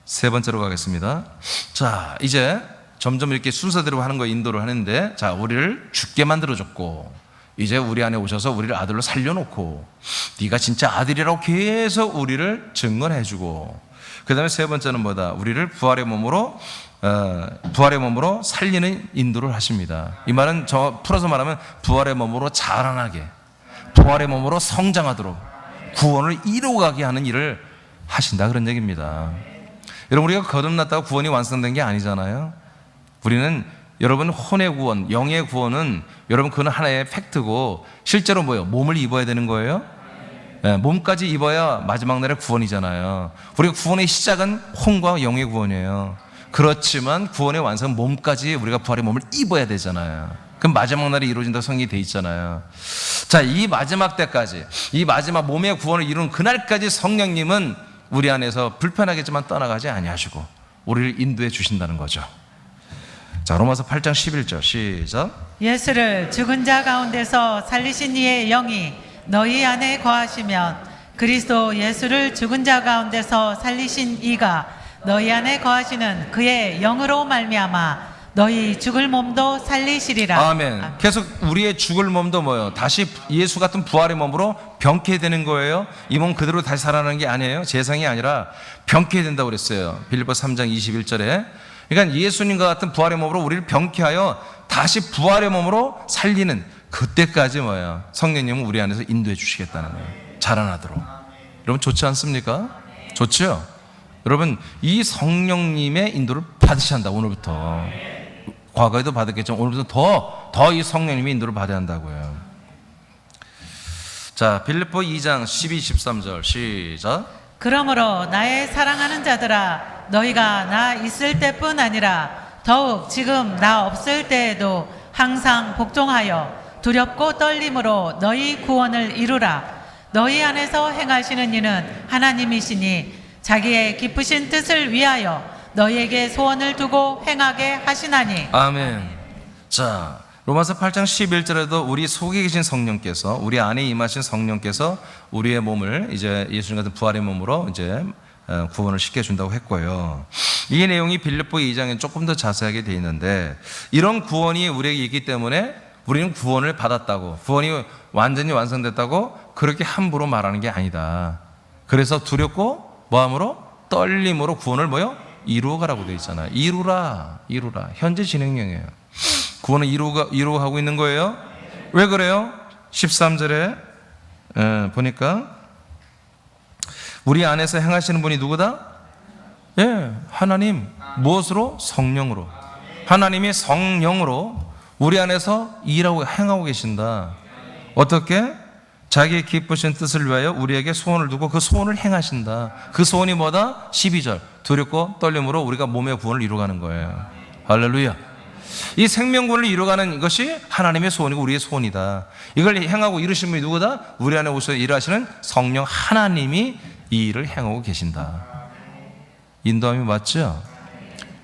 세 번째로 가겠습니다. 자, 이제 점점 이렇게 순서대로 하는 거 인도를 하는데, 자, 우리를 죽게 만들어줬고, 이제 우리 안에 오셔서 우리를 아들로 살려놓고, 네가 진짜 아들이라고 계속 우리를 증언해주고, 그 다음에 세 번째는 뭐다? 우리를 부활의 몸으로 살리는 인도를 하십니다. 이 말은 풀어서 말하면 부활의 몸으로 자라나게, 부활의 몸으로 성장하도록 구원을 이루어가게 하는 일을 하신다, 그런 얘기입니다. 여러분, 우리가 거듭났다고 구원이 완성된 게 아니잖아요. 우리는, 여러분, 혼의 구원, 영의 구원은 여러분 그건 하나의 팩트고, 실제로 뭐예요? 몸을 입어야 되는 거예요. 몸까지 입어야 마지막 날의 구원이잖아요. 우리가 구원의 시작은 혼과 영의 구원이에요. 그렇지만 구원의 완성은 몸까지 우리가 부활의 몸을 입어야 되잖아요. 그럼 마지막 날이 이루어진다고 성경이 돼 있잖아요. 자, 이 마지막 때까지, 이 마지막 몸의 구원을 이루는 그날까지 성령님은 우리 안에서 불편하겠지만 떠나가지 아니하시고 우리를 인도해 주신다는 거죠. 자, 로마서 8장 11절 시작. 예수를 죽은 자 가운데서 살리신 이의 영이 너희 안에 거하시면 그리스도 예수를 죽은 자 가운데서 살리신 이가 너희 안에 거하시는 그의 영으로 말미암아 너희 죽을 몸도 살리시리라. 아멘. 계속 우리의 죽을 몸도 뭐예요? 다시 예수 같은 부활의 몸으로 병케 되는 거예요. 이 몸 그대로 다시 살아나는 게 아니에요. 재상이 아니라 병케 된다고 그랬어요. 빌립보 3장 21절에. 그러니까 예수님과 같은 부활의 몸으로 우리를 병케하여 다시 부활의 몸으로 살리는 그때까지 뭐예요? 성령님은 우리 안에서 인도해 주시겠다는 거예요. 자라나도록. 여러분 좋지 않습니까? 좋죠? 여러분 이 성령님의 인도를 받으셔야 한다. 오늘부터. 과거에도 받았겠지만 오늘부터 더 이 성령님의 인도를 받아야 한다고요. 자, 빌립보 2장 12, 13절 시작. 그러므로 나의 사랑하는 자들아 너희가 나 있을 때뿐 아니라 더욱 지금 나 없을 때에도 항상 복종하여 두렵고 떨림으로 너희 구원을 이루라. 너희 안에서 행하시는 이는 하나님이시니 자기의 기쁘신 뜻을 위하여 너희에게 소원을 두고 행하게 하시나니. 아멘. 자, 로마서 8장 11절에도 우리 속에 계신 성령께서, 우리 안에 임하신 성령께서 우리의 몸을 이제 예수님 같은 부활의 몸으로 이제 구원을 시켜준다고 했고요. 이 내용이 빌립보 2장에 조금 더 자세하게 되어 있는데, 이런 구원이 우리에게 있기 때문에 우리는 구원을 받았다고, 구원이 완전히 완성됐다고 그렇게 함부로 말하는 게 아니다. 그래서 두렵고 뭐함으로? 떨림으로 구원을 뭐요? 이루어가라고 되어 있잖아요. 이루라. 현재 진행형이에요. 구원을 이루어가고 있는 거예요. 왜 그래요? 13절에 보니까 우리 안에서 행하시는 분이 누구다? 예, 하나님. 무엇으로? 성령으로. 하나님이 성령으로 우리 안에서 일하고 행하고 계신다. 어떻게? 자기의 기쁘신 뜻을 위하여 우리에게 소원을 두고 그 소원을 행하신다. 그 소원이 뭐다? 12절. 두렵고 떨림으로 우리가 몸의 구원을 이루어가는 거예요. 할렐루야. 이 생명구원을 이루어가는 것이 하나님의 소원이고 우리의 소원이다. 이걸 행하고 이루신 분이 누구다? 우리 안에 오셔서 일하시는 성령 하나님이 이 일을 행하고 계신다. 인도함이 맞죠?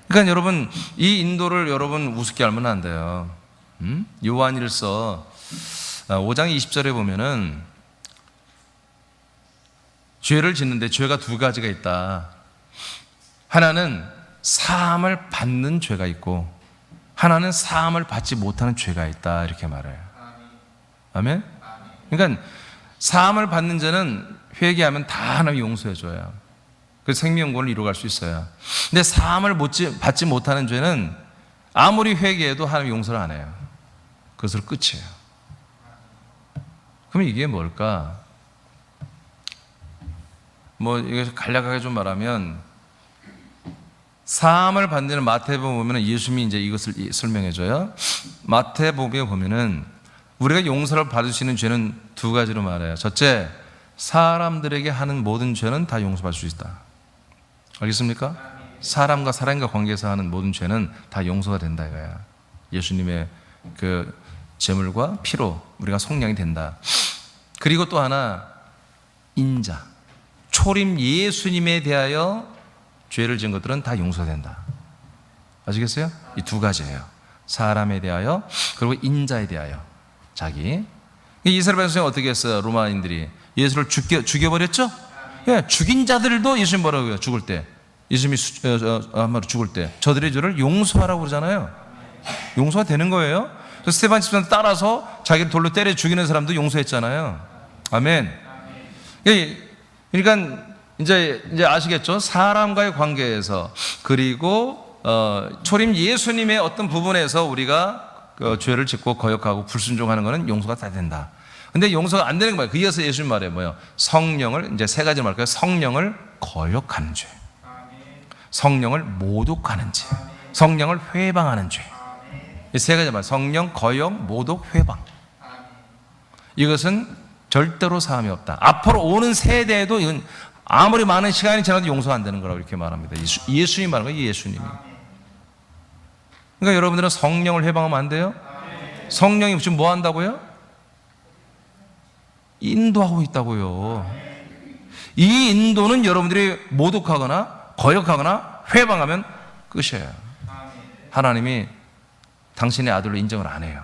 그러니까 여러분 이 인도를 여러분 우습게 알면 안 돼요. 요한일서 5장 20절에 보면은 죄를 짓는데 죄가 두 가지가 있다. 하나는 사함을 받는 죄가 있고 하나는 사함을 받지 못하는 죄가 있다. 이렇게 말해요. 아멘? 그러니까 사함을 받는 죄는 회개하면 다 하나님이 용서해 줘요. 그 생명구원을 이루어갈 수 있어요. 근데 사함을 받지 못하는 죄는 아무리 회개해도 하나님이 용서를 안 해요. 그것으로 끝이에요. 그럼 이게 뭘까? 뭐 이게 간략하게 좀 말하면 사함을 받는 마태복음 보면은 예수님이 이제 이것을 설명해 줘요. 마태복음에 보면은 우리가 용서를 받을 수 있는 죄는 두 가지로 말해요. 첫째, 사람들에게 하는 모든 죄는 다 용서받을 수 있다. 알겠습니까? 사람과 사람과 관계에서 하는 모든 죄는 다 용서가 된다 이거야. 예수님의 그 제물과 피로 우리가 속량이 된다. 그리고 또 하나, 인자, 초림 예수님에 대하여 죄를 지은 것들은 다 용서된다. 아시겠어요? 이 두 가지예요. 사람에 대하여 그리고 인자에 대하여. 자기 이스라엘 백성이 어떻게 했어요? 로마인들이 예수를 죽여버렸죠? 예, 죽인 자들도 예수님 뭐라고 해요? 죽을 때 예수님이 한마디로 죽을 때 저들의 죄를 용서하라고 그러잖아요. 용서가 되는 거예요. 스테반 집사님 따라서 자기를 돌로 때려 죽이는 사람도 용서했잖아요. 아멘. 그러니까 이제 아시겠죠? 사람과의 관계에서 그리고 초림 예수님의 어떤 부분에서 우리가 죄를 짓고 거역하고 불순종하는 것은 용서가 다 된다. 근데 용서가 안 되는 거예요. 그 이어서 예수님 말해요. 뭐요? 성령을 이제 세 가지를 말할까요? 성령을 거역하는 죄, 성령을 모독하는 죄, 성령을 회방하는 죄. 이 세 가지 말. 성령, 거역, 모독, 회방. 이것은 절대로 사함이 없다. 앞으로 오는 세대에도 이건 아무리 많은 시간이 지나도 용서가 안 되는 거라고 이렇게 말합니다. 예수님 말하는 거예요. 예수님이. 그러니까 여러분들은 성령을 해방하면 안 돼요? 성령이 지금 뭐 한다고요? 인도하고 있다고요. 이 인도는 여러분들이 모독하거나 거역하거나 회방하면 끝이에요. 하나님이 당신의 아들로 인정을 안 해요.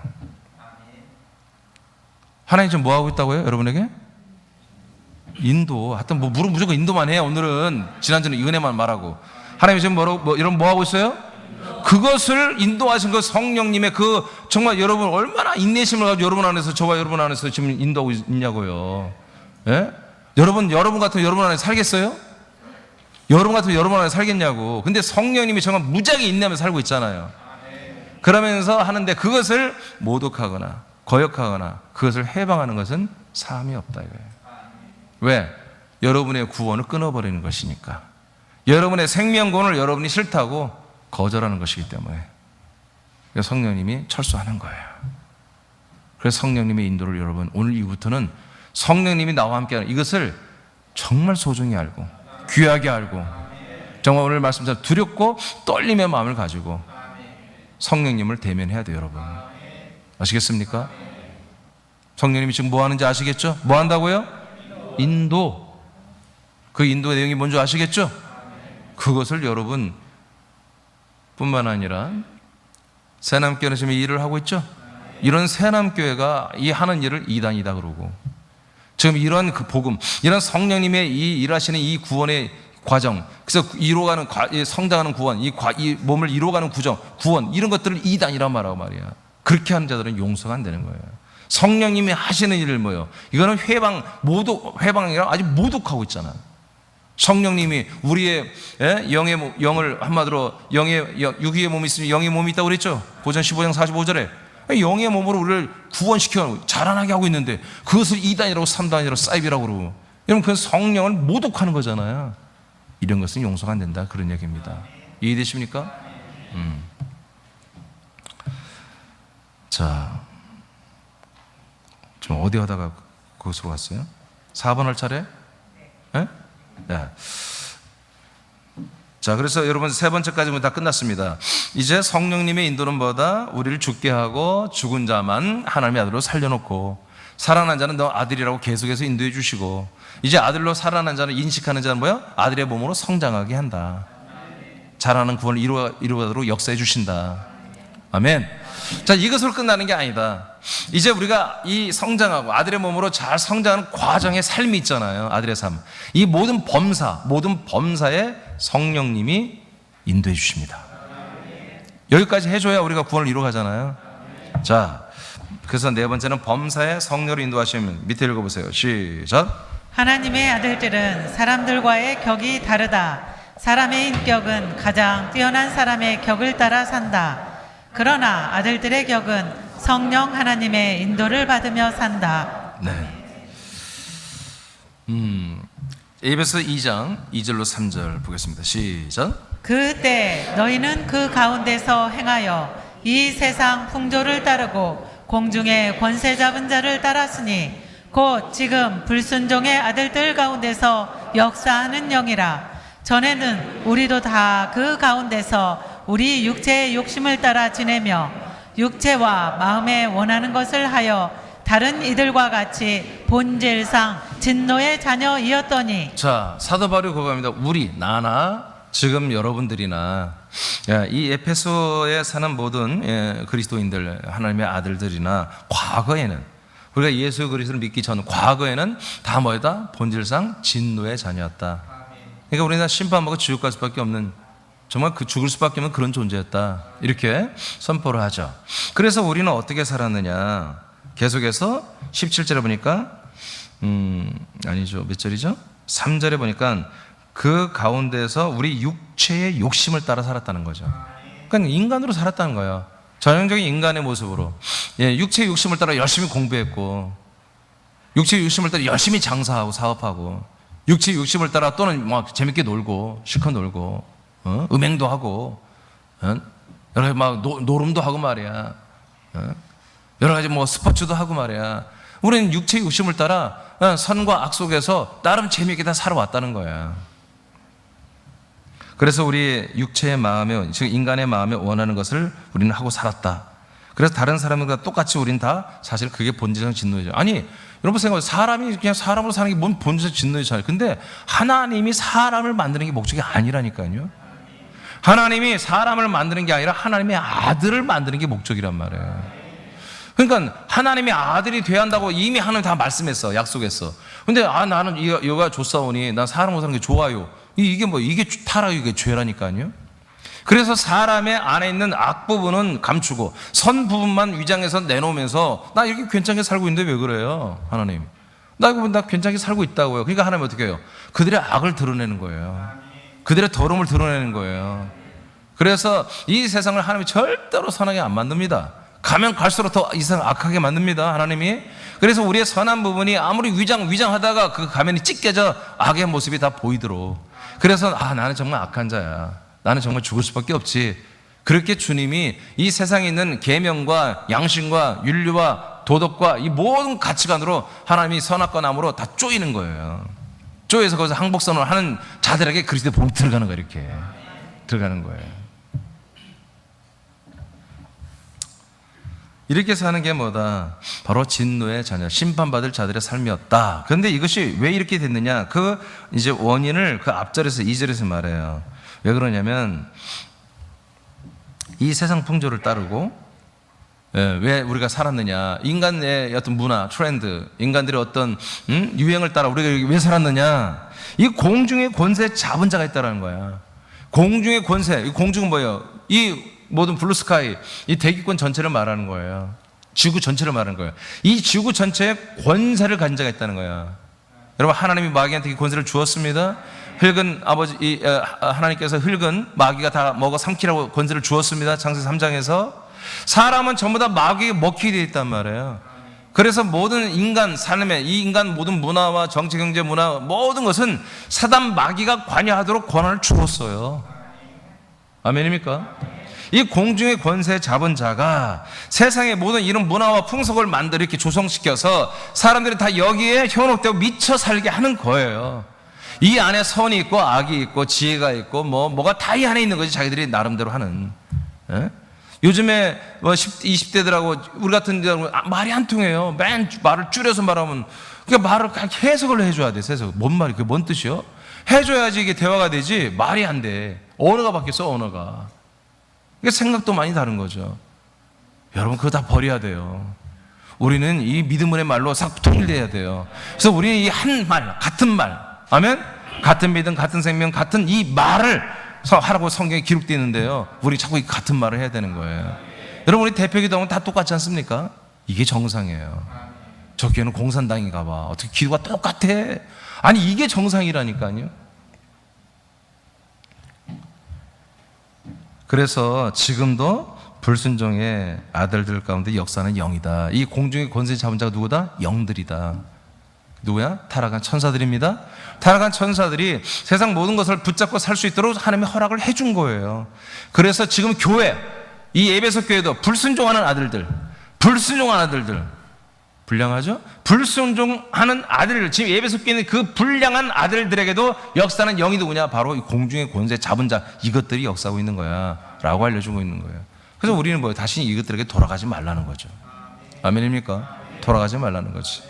하나님 지금 뭐 하고 있다고요? 여러분에게? 인도. 하여튼 무조건 인도만 해요. 오늘은 지난주는 은혜만 말하고. 하나님이 지금 여러분 뭐 하고 있어요? 그것을 인도하신 그 성령님의 그 정말 여러분 얼마나 인내심을 가지고 여러분 안에서 저와 여러분 안에서 지금 인도하고 있냐고요. 예? 여러분 같으면 여러분 안에 살겠어요? 여러분 같으면 여러분 안에 살겠냐고. 근데 성령님이 정말 무지하게 인내하면서 살고 있잖아요. 그러면서 하는데 그것을 모독하거나 거역하거나 그것을 해방하는 것은 사함이 없다 이거예요. 왜? 여러분의 구원을 끊어버리는 것이니까. 여러분의 생명권을 여러분이 싫다고 거절하는 것이기 때문에 성령님이 철수하는 거예요. 그래서 성령님의 인도를 여러분 오늘 이후부터는 성령님이 나와 함께하는 이것을 정말 소중히 알고 귀하게 알고 정말 오늘 말씀처럼 두렵고 떨림의 마음을 가지고 성령님을 대면해야 돼요. 여러분 아시겠습니까? 성령님이 지금 뭐 하는지 아시겠죠? 뭐 한다고요? 인도. 그 인도의 내용이 뭔지 아시겠죠? 그것을 여러분 뿐만 아니라 새남교회는 지금 이 일을 하고 있죠? 이런 새남교회가 이 하는 일을 이단이다 그러고 지금 이런 그 복음, 이런 성령님의 이 일하시는 이 구원의 과정, 그래서 이루어가는 성장하는 구원, 이 몸을 이루어가는 구원 이런 것들을 이단이란 말하고 말이야. 그렇게 하는 자들은 용서가 안 되는 거예요. 성령님이 하시는 일을 뭐예요? 이거는 회방이라 아직 모독하고 있잖아. 성령님이 우리의 영을 한마디로 육의 몸이 있으면 영의 몸이 있다고 그랬죠? 고전 15장 45절에 영의 몸으로 우리를 구원시켜 자라나게 하고 있는데 그것을 2단이라고 3단이라고 사이비라고 그러고 여러분 그건 성령을 모독하는 거잖아요. 이런 것은 용서가 안 된다 그런 얘기입니다. 이해되십니까? 자, 지금 어디 하다가 그것으로 갔어요? 4번 할 차례? 네? 네. 자, 그래서 여러분 세 번째까지는 다 끝났습니다. 이제 성령님의 인도는 뭐다? 우리를 죽게 하고 죽은 자만 하나님의 아들로 살려놓고 살아난 자는 너 아들이라고 계속해서 인도해 주시고 이제 아들로 살아난 자는 인식하는 자는 뭐야? 아들의 몸으로 성장하게 한다. 잘하는 구원을 이루어가도록 역사해 주신다. 아멘. 자, 이것으로 끝나는 게 아니다. 이제 우리가 이 성장하고 아들의 몸으로 잘 성장하는 과정의 삶이 있잖아요. 아들의 삶. 이 모든 범사에 성령님이 인도해 주십니다. 여기까지 해줘야 우리가 구원을 이루어가잖아요. 자, 그래서 네 번째는 범사에 성령으로 인도하시면 밑에 읽어보세요. 시작. 하나님의 아들들은 사람들과의 격이 다르다. 사람의 인격은 가장 뛰어난 사람의 격을 따라 산다. 그러나 아들들의 격은 성령 하나님의 인도를 받으며 산다. 네. 에베소 2장 2절로 3절 보겠습니다. 시작. 그때 너희는 그 가운데서 행하여 이 세상 풍조를 따르고 공중의 권세 잡은 자를 따랐으니 곧 지금 불순종의 아들들 가운데서 역사하는 영이라. 전에는 우리도 다 그 가운데서 우리 육체의 욕심을 따라 지내며 육체와 마음에 원하는 것을 하여 다른 이들과 같이 본질상 진노의 자녀이었더니. 자, 사도 바울이 그겁니다. 우리 나나 지금 여러분들이나 이 에페소에 사는 모든 그리스도인들 하나님의 아들들이나 과거에는 우리가 예수 그리스도를 믿기 전 과거에는 다 뭐다? 본질상 진노의 자녀였다. 그러니까 우리는 심판받고 지옥 갈 수밖에 없는 정말 그 죽을 수밖에 없는 그런 존재였다. 이렇게 선포를 하죠. 그래서 우리는 어떻게 살았느냐? 계속해서 17절에 보니까 아니죠. 몇 절이죠? 3절에 보니까 그 가운데서 우리 육체의 욕심을 따라 살았다는 거죠. 그러니까 인간으로 살았다는 거예요. 전형적인 인간의 모습으로. 육체의 욕심을 따라 열심히 공부했고 육체의 욕심을 따라 열심히 장사하고 사업하고 육체의 욕심을 따라 또는 막 재밌게 놀고 실컷 놀고 음행도 하고 여러 가지 막 노름도 하고 말이야. 여러 가지 뭐 스포츠도 하고 말이야. 우리는 육체의 욕심을 따라 선과 악 속에서 나름 재미있게 다 살아왔다는 거야. 그래서 우리 육체의 마음에, 즉 인간의 마음에 원하는 것을 우리는 하고 살았다. 그래서 다른 사람들과 똑같이 우리는 다 사실 그게 본질적 진노이죠. 아니 여러분 생각해보세요. 사람이 그냥 사람으로 사는 게 뭔 본질적 진노이잖아요. 근데 하나님이 사람을 만드는 게 목적이 아니라니까요. 하나님이 사람을 만드는 게 아니라 하나님의 아들을 만드는 게 목적이란 말이에요. 그러니까 하나님의 아들이 돼야 한다고 이미 하나님 다 말씀했어. 약속했어. 근데 나는 이거가 좋사오니 난 사람으로 사는 게 좋아요. 이게 타락, 이게 죄라니까요. 그래서 사람의 안에 있는 악 부분은 감추고 선 부분만 위장해서 내놓으면서 나 이렇게 괜찮게 살고 있는데 왜 그래요? 하나님. 나 괜찮게 살고 있다고요. 그러니까 하나님 어떻게 해요? 그들의 악을 드러내는 거예요. 그들의 더러움을 드러내는 거예요. 그래서 이 세상을 하나님이 절대로 선하게 안 만듭니다. 가면 갈수록 더 이 세상을 악하게 만듭니다. 하나님이. 그래서 우리의 선한 부분이 아무리 위장하다가 그 가면이 찢겨져 악의 모습이 다 보이도록. 그래서 나는 정말 악한 자야. 나는 정말 죽을 수밖에 없지. 그렇게 주님이 이 세상에 있는 계명과 양심과 윤리와 도덕과 이 모든 가치관으로 하나님이 선악과 나무로 다 쪼이는 거예요. 쪼여서 거기서 항복선을 하는 자들에게 그리스도의 복이 들어가는 거예요. 이렇게 들어가는 거예요. 이렇게 사는 게 뭐다? 바로 진노의 자녀, 심판받을 자들의 삶이었다. 그런데 이것이 왜 이렇게 됐느냐? 그 이제 원인을 그 앞절에서 2절에서 말해요. 왜 그러냐면 이 세상 풍조를 따르고 왜 우리가 살았느냐? 인간의 어떤 문화, 트렌드, 인간들의 어떤 유행을 따라 우리가 왜 살았느냐? 이 공중의 권세 잡은 자가 있다는 거야. 공중의 권세, 이 공중은 뭐예요? 이 모든 블루스카이, 이 대기권 전체를 말하는 거예요. 지구 전체를 말하는 거예요. 이 지구 전체에 권세를 가진 자가 있다는 거야. 여러분, 하나님이 마귀한테 이 권세를 주었습니다. 흙은 하나님께서 흙은 마귀가 다 먹어 삼키라고 권세를 주었습니다. 창세기 3장에서. 사람은 전부 다 마귀에게 먹히게 되어 있단 말이에요. 그래서 모든 인간 삶에, 이 인간 모든 문화와 정치, 경제, 문화 모든 것은 사단 마귀가 관여하도록 권한을 주었어요. 아멘입니까? 이 공중의 권세 잡은 자가 세상의 모든 이런 문화와 풍속을 만들어 이렇게 조성시켜서 사람들이 다 여기에 현혹되고 미쳐 살게 하는 거예요. 이 안에 선이 있고 악이 있고 지혜가 있고 뭐가 다 이 안에 있는 거지. 자기들이 나름대로 하는. 예? 요즘에 20대들하고 우리 같은 데하고 말이 안 통해요. 맨 말을 줄여서 말하면 그러니까 말을 해석을 해줘야 돼. 해석. 뭔 말이 그게 뭔 뜻이요? 해줘야지 이게 대화가 되지. 말이 안 돼. 언어가 바뀌었어. 언어가. 그러니까 생각도 많이 다른 거죠. 여러분 그거 다 버려야 돼요. 우리는 이 믿음의 말로 싹 통일돼야 돼요. 그래서 우리는 이 한 말, 같은 말, 아멘? 같은 믿음, 같은 생명, 같은 이 말을 하라고 성경에 기록되어 있는데요. 우리 자꾸 이 같은 말을 해야 되는 거예요. 여러분 우리 대표기도하면 다 똑같지 않습니까? 이게 정상이에요. 저 교회는 공산당인가 봐. 어떻게 기도가 똑같아? 아니 이게 정상이라니까요. 그래서 지금도 불순종의 아들들 가운데 역사는 영이다. 이 공중의 권세 잡은 자가 누구다? 영들이다. 누구야? 타락한 천사들입니다. 타락한 천사들이 세상 모든 것을 붙잡고 살 수 있도록 하나님의 허락을 해준 거예요. 그래서 지금 교회, 이 에베소 교회도 불순종하는 아들들, 불량하죠? 불순종하는 아들들, 지금 에베소 교회는 그 불량한 아들들에게도 역사는 영이 누구냐? 바로 이 공중의 권세 잡은 자, 이것들이 역사하고 있는 거야 라고 알려주고 있는 거예요. 그래서 우리는 뭐예요? 다시 이것들에게 돌아가지 말라는 거죠. 아멘입니까? 돌아가지 말라는 거지.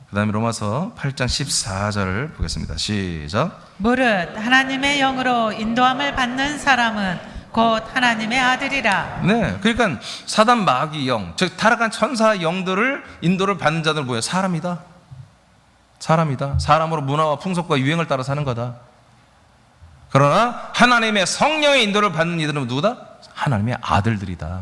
그 다음에 로마서 8장 14절을 보겠습니다. 시작. 무릇 하나님의 영으로 인도함을 받는 사람은 곧 하나님의 아들이라. 네, 그러니까 사단 마귀 영, 즉 타락한 천사 영들을 인도를 받는 자들 뭐예요? 사람이다. 사람으로 문화와 풍속과 유행을 따라 사는 거다. 그러나 하나님의 성령의 인도를 받는 이들은 누구다? 하나님의 아들들이다.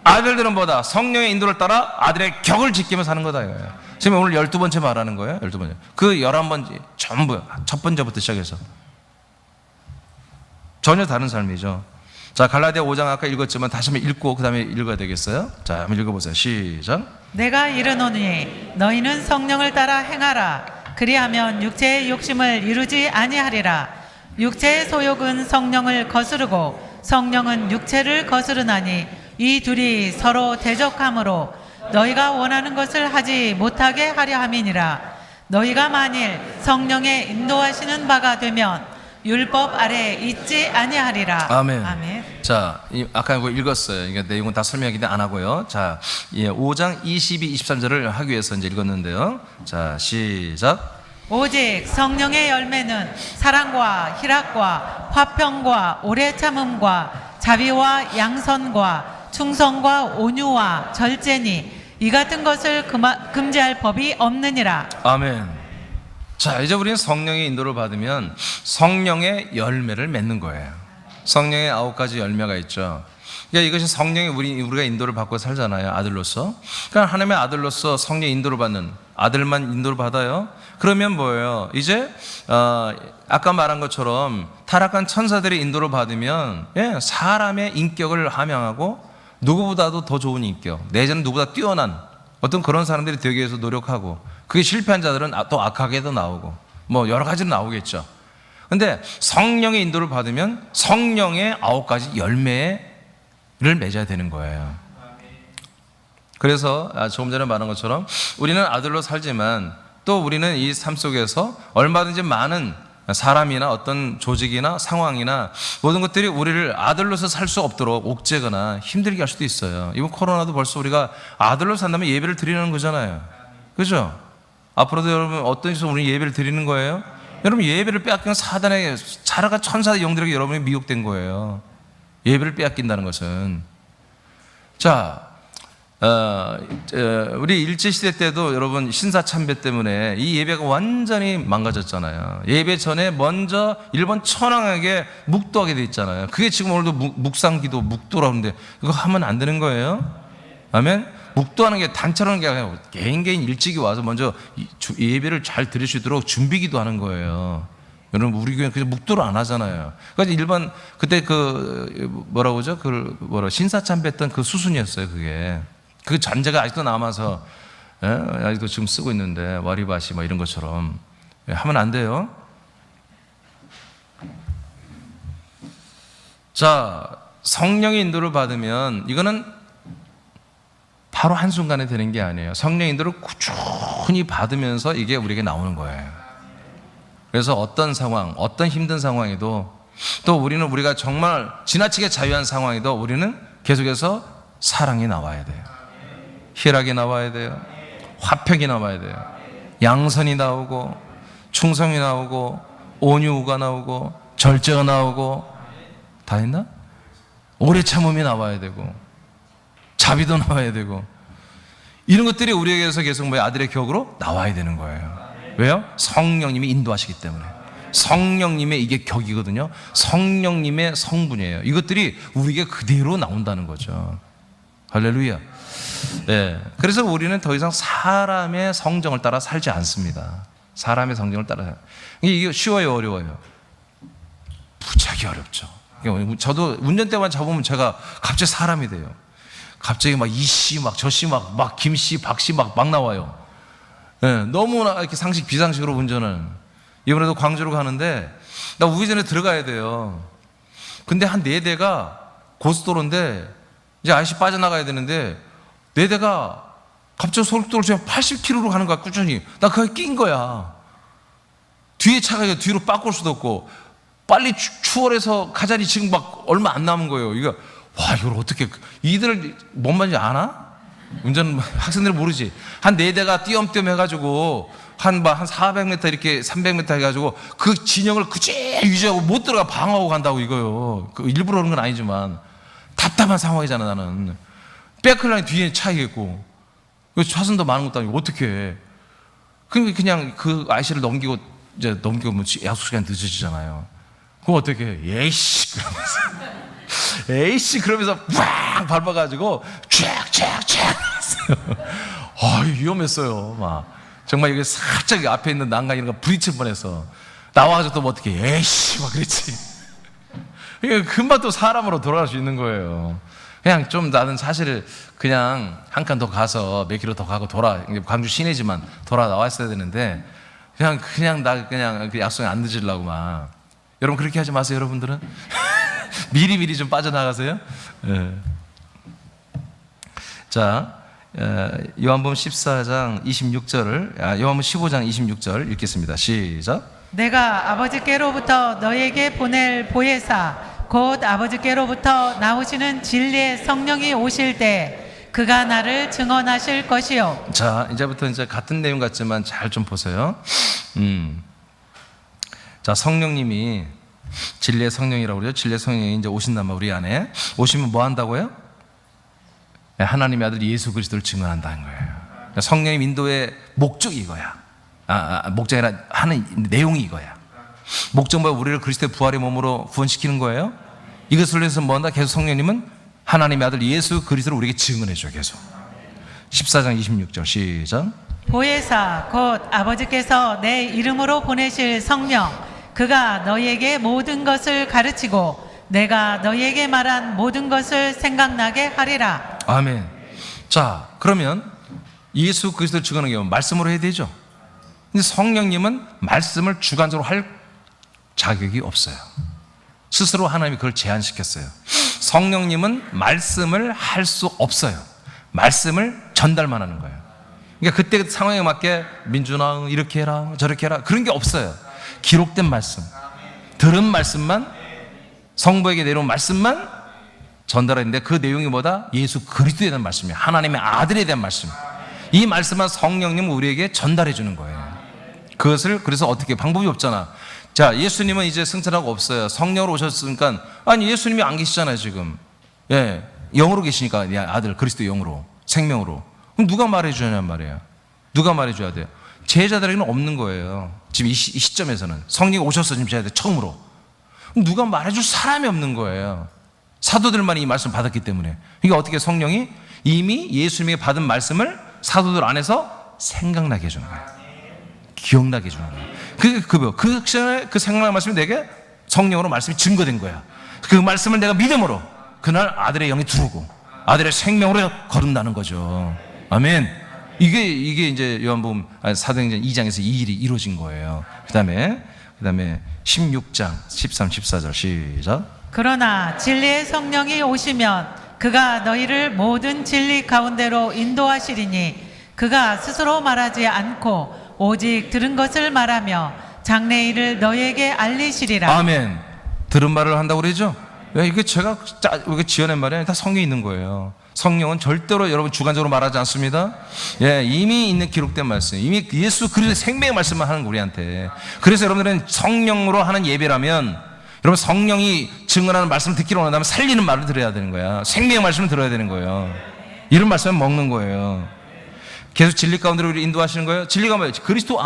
아들들은 뭐다? 성령의 인도를 따라 아들의 격을 지키며 사는 거다 이거예요. 지금 오늘 12번째 말하는 거예요. 12번째. 그 11번째 전부 첫 번째부터 시작해서 전혀 다른 삶이죠. 자, 갈라디아 5장 아까 읽었지만 다시 한번 읽고 그 다음에 읽어야 되겠어요? 자, 한번 읽어보세요. 시작. 내가 이르노니 너희는 성령을 따라 행하라. 그리하면 육체의 욕심을 이루지 아니하리라. 육체의 소욕은 성령을 거스르고 성령은 육체를 거스르나니 이 둘이 서로 대적함으로 너희가 원하는 것을 하지 못하게 하려 함이니라. 너희가 만일 성령의 인도하시는 바가 되면 율법 아래 있지 아니하리라. 아멘. 아멘. 자, 아까 이거 읽었어요. 이게 내용은 다 설명하기 안 하고요. 자, 5장 22, 23절을 하기 위해서 이제 읽었는데요. 자, 시작. 오직 성령의 열매는 사랑과 희락과 화평과 오래 참음과 자비와 양선과 충성과 온유와 절제니 이 같은 것을 금지할 법이 없느니라. 아멘. 자, 이제 우리는 성령의 인도를 받으면 성령의 열매를 맺는 거예요. 성령의 9가지 열매가 있죠. 그러니까 이것이 성령이 우리가 인도를 받고 살잖아요. 아들로서. 그러니까 하나님의 아들로서 성령의 인도를 받는, 아들만 인도를 받아요. 그러면 뭐예요? 이제 아까 말한 것처럼 타락한 천사들의 인도를 받으면 사람의 인격을 함양하고 누구보다도 더 좋은 인격, 내재는 누구보다 뛰어난 어떤 그런 사람들이 되기 위해서 노력하고, 그게 실패한 자들은 또 악하게도 나오고 뭐 여러 가지로 나오겠죠. 근데 성령의 인도를 받으면 성령의 9가지 열매를 맺어야 되는 거예요. 그래서 조금 전에 말한 것처럼 우리는 아들로 살지만 또 우리는 이 삶 속에서 얼마든지 많은 사람이나 어떤 조직이나 상황이나 모든 것들이 우리를 아들로서 살 수 없도록 옥죄거나 힘들게 할 수도 있어요. 이번 코로나도 벌써 우리가 아들로 산다면 예배를 드리는 거잖아요. 그죠? 앞으로도 여러분 어떤 식으로 우리 예배를 드리는 거예요? 여러분 예배를 빼앗긴 사단의 자라가 천사의 영들에게 여러분이 미혹된 거예요. 예배를 빼앗긴다는 것은. 자, 우리 일제시대 때도 여러분 신사참배 때문에 이 예배가 완전히 망가졌잖아요. 예배 전에 먼저 일본 천황에게 묵도하게 돼 있잖아요. 그게 지금 오늘도 묵상기도 묵도라고 하는데 이거 하면 안 되는 거예요. 아멘. 묵도하는 게 단체로 하는 게 아니라 개인 일찍이 와서 먼저 예배를 잘 드릴 수 있도록 준비기도 하는 거예요. 여러분 우리 교회는 그냥 묵도를 안 하잖아요. 그러니까 일반 그때 뭐라고 하죠? 신사참배 했던 그 수순이었어요. 그게 그 잔재가 아직도 남아서 아직도 지금 쓰고 있는데 와리바시 뭐 이런 것처럼 하면 안 돼요. 자, 성령의 인도를 받으면 이거는 바로 한순간에 되는 게 아니에요. 성령의 인도를 꾸준히 받으면서 이게 우리에게 나오는 거예요. 그래서 어떤 상황, 어떤 힘든 상황에도 또 우리가 정말 지나치게 자유한 상황에도 우리는 계속해서 사랑이 나와야 돼요. 희락이 나와야 돼요. 화평이 나와야 돼요. 양선이 나오고 충성이 나오고 온유가 나오고 절제가 나오고 다 했나? 오래 참음이 나와야 되고 자비도 나와야 되고 이런 것들이 우리에게서 계속 아들의 격으로 나와야 되는 거예요. 왜요? 성령님이 인도하시기 때문에. 성령님의 이게 격이거든요. 성령님의 성분이에요. 이것들이 우리에게 그대로 나온다는 거죠. 할렐루야. 네. 그래서 우리는 더 이상 사람의 성정을 따라 살지 않습니다. 사람의 성정을 따라. 이게 쉬워요, 어려워요? 무지하게 어렵죠. 저도 운전대만 잡으면 제가 갑자기 사람이 돼요. 갑자기 막 이씨, 막 저씨, 막 김씨, 박씨 막 나와요. 네, 너무나 이렇게 비상식으로 운전을. 이번에도 광주로 가는데 나 우회전에 들어가야 돼요. 근데 한 4대가 고속도로인데 이제 아저씨 빠져나가야 되는데 4대가 갑자기 속도를 80km로 가는 거야, 꾸준히. 나 그게 낀 거야. 뒤에 차가 뒤로 바꿀 수도 없고 빨리 추월해서 가자니 지금 막 얼마 안 남은 거예요. 이거 와, 이걸 어떻게, 이들 뭔 말인지 아나? 운전 학생들은 모르지. 한 4대가 띄엄띄엄 해가지고 한 400m 이렇게 300m 해가지고 그 진영을 그대로 유지하고 못 들어가 방어하고 간다고 이거요. 일부러 그런 건 아니지만 답답한 상황이잖아. 나는 백클라인 뒤에 차이겠고 차선도 많은 것도 아니고 어떻게 해. 그냥 그 아이씨를 넘기고 약속 시간 늦어지잖아요. 그럼 어떻게 해. 에이씨 그러면서 에이씨 그러면서 막 밟아가지고 쫙 위험했어요. 막 정말 이게 살짝 앞에 있는 난간 이런 거 부딪힐 뻔해서 나와가지고 또 뭐 어떻게 에이씨 막 그랬지. 금방 또 사람으로 돌아갈 수 있는 거예요. 그냥 좀 나는 사실 그냥 한 칸 더 가서 몇 킬로 더 가고 광주 시내지만 돌아 나왔어야 되는데 그냥 나 그 약속에 안 늦으려고 막. 여러분 그렇게 하지 마세요. 여러분들은 미리 좀 빠져나가세요. 네. 자, 요한복음 14장 26절을 요한복음 15장 26절 읽겠습니다. 시작. 내가 아버지께로부터 너에게 보낼 보혜사 곧 아버지께로부터 나오시는 진리의 성령이 오실 때 그가 나를 증언하실 것이요. 자, 이제부터 이제 같은 내용 같지만 잘 좀 보세요. 자, 성령님이 진리의 성령이라고 그러죠. 진리의 성령이 이제 오신단 말이에요. 우리 안에 오시면 뭐 한다고요? 하나님의 아들 예수 그리스도를 증언한다는 거예요. 그러니까 성령님 인도의 목적이 이거야. 목적이 아니라 하는 내용이 이거야. 목적 뭐야? 우리를 그리스도의 부활의 몸으로 구원시키는 거예요. 이것을 위해서 뭐한다? 계속 성령님은 하나님의 아들 예수 그리스도를 우리에게 증언해줘요. 계속. 14장 26절 시작. 보혜사 곧 아버지께서 내 이름으로 보내실 성령 그가 너희에게 모든 것을 가르치고 내가 너희에게 말한 모든 것을 생각나게 하리라. 아멘. 자, 그러면 예수 그리스도를 증언하는 게 말씀으로 해야 되죠. 근데 성령님은 말씀을 주관적으로 할 자격이 없어요. 스스로 하나님이 그걸 제한시켰어요. 성령님은 말씀을 할 수 없어요. 말씀을 전달만 하는 거예요. 그러니까 그때 그 상황에 맞게 민준아 이렇게 해라 저렇게 해라 그런 게 없어요. 기록된 말씀, 들은 말씀만, 성부에게 내려온 말씀만 전달했는데 그 내용이 뭐다? 예수 그리스도에 대한 말씀이에요. 하나님의 아들에 대한 말씀. 이 말씀만 성령님은 우리에게 전달해 주는 거예요. 그것을 그래서 어떻게 방법이 없잖아. 자, 예수님은 이제 승천하고 없어요. 성령으로 오셨으니까 아니 예수님이 안 계시잖아요 지금. 예, 영으로 계시니까 아들 그리스도 영으로 생명으로. 그럼 누가 말해주냐는 말이에요. 누가 말해줘야 돼요? 제자들에게는 없는 거예요. 지금 이 시점에서는 성령이 오셔서 지금 제자들 처음으로. 그럼 누가 말해줄 사람이 없는 거예요. 사도들만 이 말씀 받았기 때문에. 그러니까 어떻게 성령이 이미 예수님에게 받은 말씀을 사도들 안에서 생각나게 해주는 거예요. 기억나게 해주는 거예요. 그 시간에 그 생각나는 말씀이 내게 성령으로 말씀이 증거된 거야. 그 말씀을 내가 믿음으로 그날 아들의 영이 들어오고 아들의 생명으로 거듭나는 거죠. 아멘. 이게 이제 요한복음 사도행전 2장에서 이 일이 이루어진 거예요. 그 다음에 16장 13, 14절 시작. 그러나 진리의 성령이 오시면 그가 너희를 모든 진리 가운데로 인도하시리니 그가 스스로 말하지 않고 오직 들은 것을 말하며 장래일을 너희에게 알리시리라. 아멘. 들은 말을 한다고 그러죠? 이게 제가 이게 지어낸 말이 아니라 다 성경에 있는 거예요. 성령은 절대로 여러분 주관적으로 말하지 않습니다. 예, 이미 있는 기록된 말씀, 이미 예수 그리스도의 생명의 말씀만 하는 우리한테. 그래서 여러분들은 성령으로 하는 예배라면 여러분 성령이 증언하는 말씀을 듣기로 원한다면 살리는 말을 들어야 되는 거야. 생명의 말씀을 들어야 되는 거예요. 이런 말씀을 먹는 거예요. 계속 진리 가운데로 우리를 인도하시는 거예요. 진리가 뭐예요? 그리스도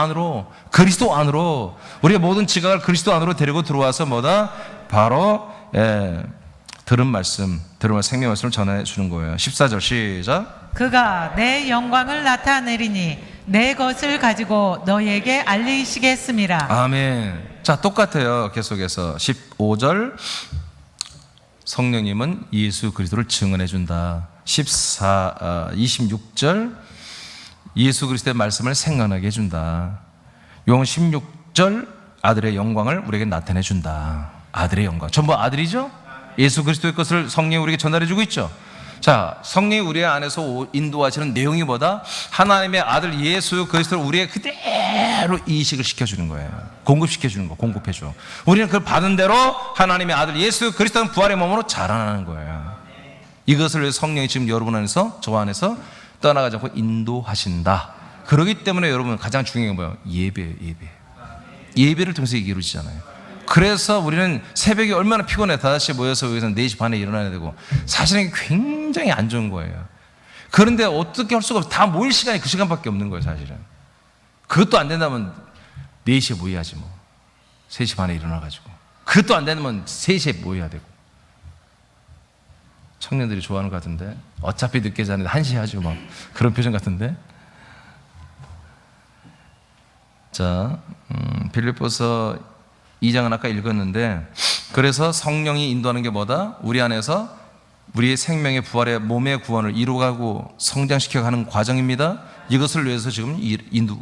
안으로 우리의 모든 지각을 그리스도 안으로 데리고 들어와서 뭐다? 바로 들은 말씀 생명의 말씀을 전해 주는 거예요. 14절 시작. 그가 내 영광을 나타내리니 내 것을 가지고 너희에게 알리시겠음이라. 아멘. 자, 똑같아요. 계속해서 15절 성령님은 예수 그리스도를 증언해 준다. 26절 예수 그리스도의 말씀을 생각나게 해준다. 요한 16절 아들의 영광을 우리에게 나타내 준다. 아들의 영광. 전부 아들이죠? 예수 그리스도의 것을 성령이 우리에게 전달해 주고 있죠. 자, 성령이 우리 안에서 인도하시는 내용이 뭐다? 하나님의 아들 예수 그리스도를 우리에게 그대로 이식을 시켜주는 거예요. 공급시켜주는 거, 공급해줘. 우리는 그걸 받은 대로 하나님의 아들 예수 그리스도는 부활의 몸으로 자라나는 거예요. 이것을 위해서 성령이 지금 여러분 안에서, 저 안에서 떠나가지 않고 인도하신다. 그렇기 때문에 여러분 가장 중요한 게 뭐예요? 예배를 통해서 이게 이루어지잖아요. 그래서 우리는 새벽에 얼마나 피곤해. 5시에 모여서 여기서 4시 반에 일어나야 되고 사실은 굉장히 안 좋은 거예요. 그런데 어떻게 할 수가 없어. 다 모일 시간이 그 시간밖에 없는 거예요. 사실은. 그것도 안 된다면 4시에 모여야지 뭐. 3시 반에 일어나가지고. 그것도 안 된다면 3시에 모여야 되고. 청년들이 좋아하는 것 같은데 어차피 늦게 자는데 1시에 하죠 막 그런 표정 같은데. 자, 빌립보서 2장은 아까 읽었는데 그래서 성령이 인도하는 게 뭐다? 우리 안에서 우리의 생명의 부활의 몸의 구원을 이루어가고 성장시켜가는 과정입니다. 이것을 위해서 지금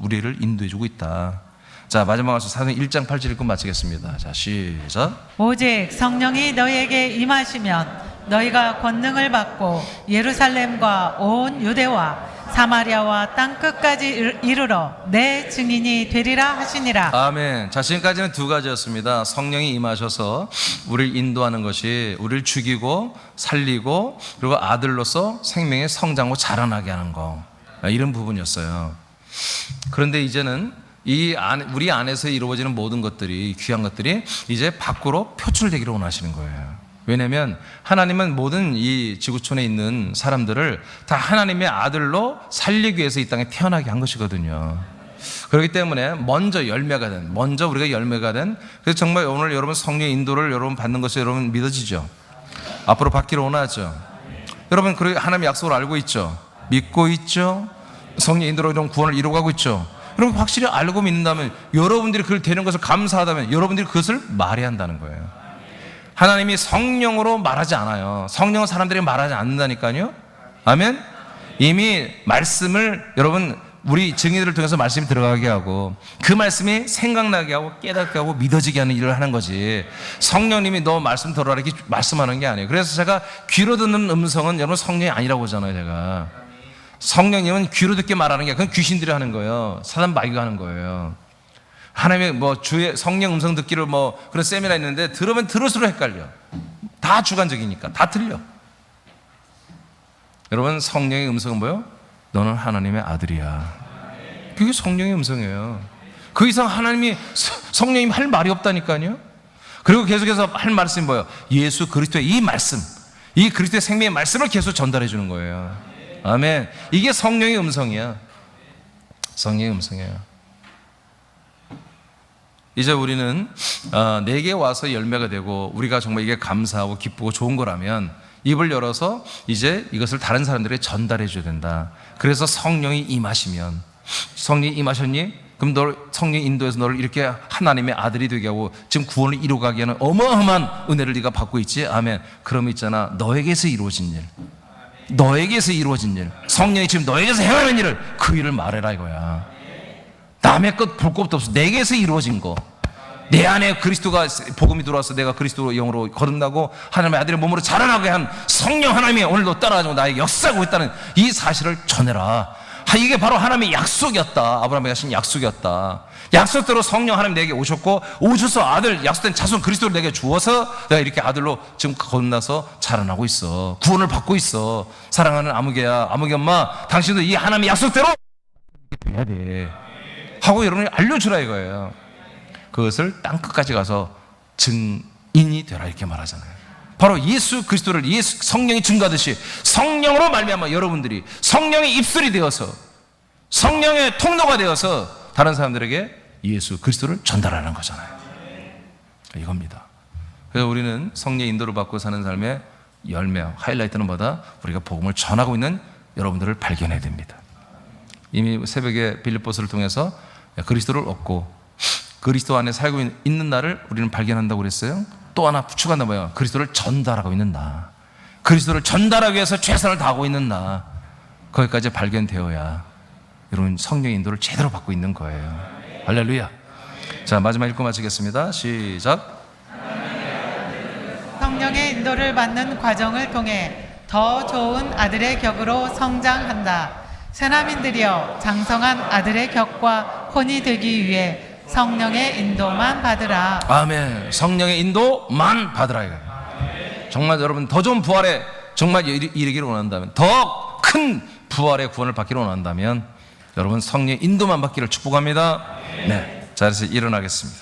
우리를 인도해주고 있다. 자, 마지막 말씀 사도행 1장 8절 읽고 마치겠습니다. 자, 시작. 오직 성령이 너희에게 임하시면 너희가 권능을 받고 예루살렘과 온 유대와 사마리아와 땅 끝까지 이르러 내 증인이 되리라 하시니라. 아멘. 자, 지금까지는 두 가지였습니다. 성령이 임하셔서 우리를 인도하는 것이 우리를 죽이고 살리고 그리고 아들로서 생명의 성장고 자라나게 하는 거, 이런 부분이었어요. 그런데 이제는 우리 안에서 이루어지는 모든 것들이, 귀한 것들이 이제 밖으로 표출되기를 원하시는 거예요. 왜냐하면 하나님은 모든 이 지구촌에 있는 사람들을 다 하나님의 아들로 살리기 위해서 이 땅에 태어나게 한 것이거든요. 그렇기 때문에 먼저 우리가 열매가 된, 그래서 정말 오늘 여러분 성령의 인도를 여러분 받는 것이 여러분 믿어지죠? 앞으로 받기를 원하죠? 여러분, 그리고 하나님의 약속을 알고 있죠? 믿고 있죠? 성령의 인도로 좀 구원을 이루어가고 있죠? 여러분 확실히 알고 믿는다면, 여러분들이 그걸 되는 것을 감사하다면 여러분들이 그것을 말해야 한다는 거예요. 하나님이 성령으로 말하지 않아요. 성령은 사람들이 말하지 않는다니까요. 아멘. 이미 말씀을 여러분 우리 증인들을 통해서 말씀이 들어가게 하고 그 말씀이 생각나게 하고 깨닫게 하고 믿어지게 하는 일을 하는 거지, 성령님이 너 말씀 들어라 이렇게 말씀하는 게 아니에요. 그래서 제가 귀로 듣는 음성은 여러분 성령이 아니라고 하잖아요. 제가 성령님은 귀로 듣게 말하는 게, 그건 귀신들이 하는 거예요. 사단 마귀가 하는 거예요. 하나님의 주의 성령 음성 듣기를 그런 세미나 있는데 들으면 들을수록 헷갈려. 다 주관적이니까 다 틀려. 여러분, 성령의 음성은 뭐예요? 너는 하나님의 아들이야. 그게 성령의 음성이에요. 그 이상 성령님 할 말이 없다니까요. 그리고 계속해서 할 말씀이 뭐예요? 예수 그리스도의 이 말씀, 이 그리스도의 생명의 말씀을 계속 전달해 주는 거예요. 아멘. 이게 성령의 음성이야. 성령의 음성이에요. 이제 우리는 내게 와서 열매가 되고 우리가 정말 이게 감사하고 기쁘고 좋은 거라면 입을 열어서 이제 이것을 다른 사람들에게 전달해 줘야 된다. 그래서 성령이 임하시면, 성령이 임하셨니? 그럼 성령이 인도해서 너를 이렇게 하나님의 아들이 되게 하고 지금 구원을 이루어가게 하는 어마어마한 은혜를 네가 받고 있지? 아멘. 그럼 있잖아, 너에게서 이루어진 일, 성령이 지금 너에게서 행하는 일을, 그 일을 말해라 이거야. 남의 것 볼 것도 없어. 내게서 이루어진 거, 내 안에 그리스도가 복음이 들어와서 내가 그리스도 영으로 거듭나고 하나님의 아들의 몸으로 자라나게 한 성령 하나님이 오늘도 따라가지고 나에게 역사하고 있다는 이 사실을 전해라. 이게 바로 하나님의 약속이었다. 아브라함에게 하신 약속이었다. 약속대로 성령 하나님 내게 오셔서 아들, 약속된 자손 그리스도를 내게 주어서 내가 이렇게 아들로 지금 거듭나서 자라나고 있어. 구원을 받고 있어. 사랑하는 아무개야, 아무개 엄마, 당신도 이 하나님의 약속대로 해야 돼 하고 여러분이 알려주라 이거예요. 그것을 땅끝까지 가서 증인이 되라 이렇게 말하잖아요. 바로 예수 그리스도를 성령이 증거하듯이 성령으로 말미암아 여러분들이 성령의 입술이 되어서 성령의 통로가 되어서 다른 사람들에게 예수 그리스도를 전달하는 거잖아요. 이겁니다. 그래서 우리는 성령의 인도를 받고 사는 삶의 열매, 하이라이트는 뭐다? 우리가 복음을 전하고 있는 여러분들을 발견해야 됩니다. 이미 새벽에 빌립보서를 통해서 그리스도를 얻고 그리스도 안에 살고 있는 나를 우리는 발견한다고 그랬어요. 또 하나 추가한다 뭐예요? 그리스도를 전달하고 있는 나, 그리스도를 전달하기 위해서 최선을 다하고 있는 나, 거기까지 발견되어야 여러분 성령의 인도를 제대로 받고 있는 거예요. 할렐루야. 자, 마지막 읽고 마치겠습니다. 시작. 성령의 인도를 받는 과정을 통해 더 좋은 아들의 격으로 성장한다. 새나민들이여, 장성한 아들의 격과 혼이 되기 위해 성령의 인도만 받으라. 아멘. 성령의 인도만 받으라 이거예요. 정말 여러분 더 좋은 부활에 정말 이르기를 원한다면, 더 큰 부활의 구원을 받기를 원한다면 여러분 성령의 인도만 받기를 축복합니다. 네, 자리에서 일어나겠습니다.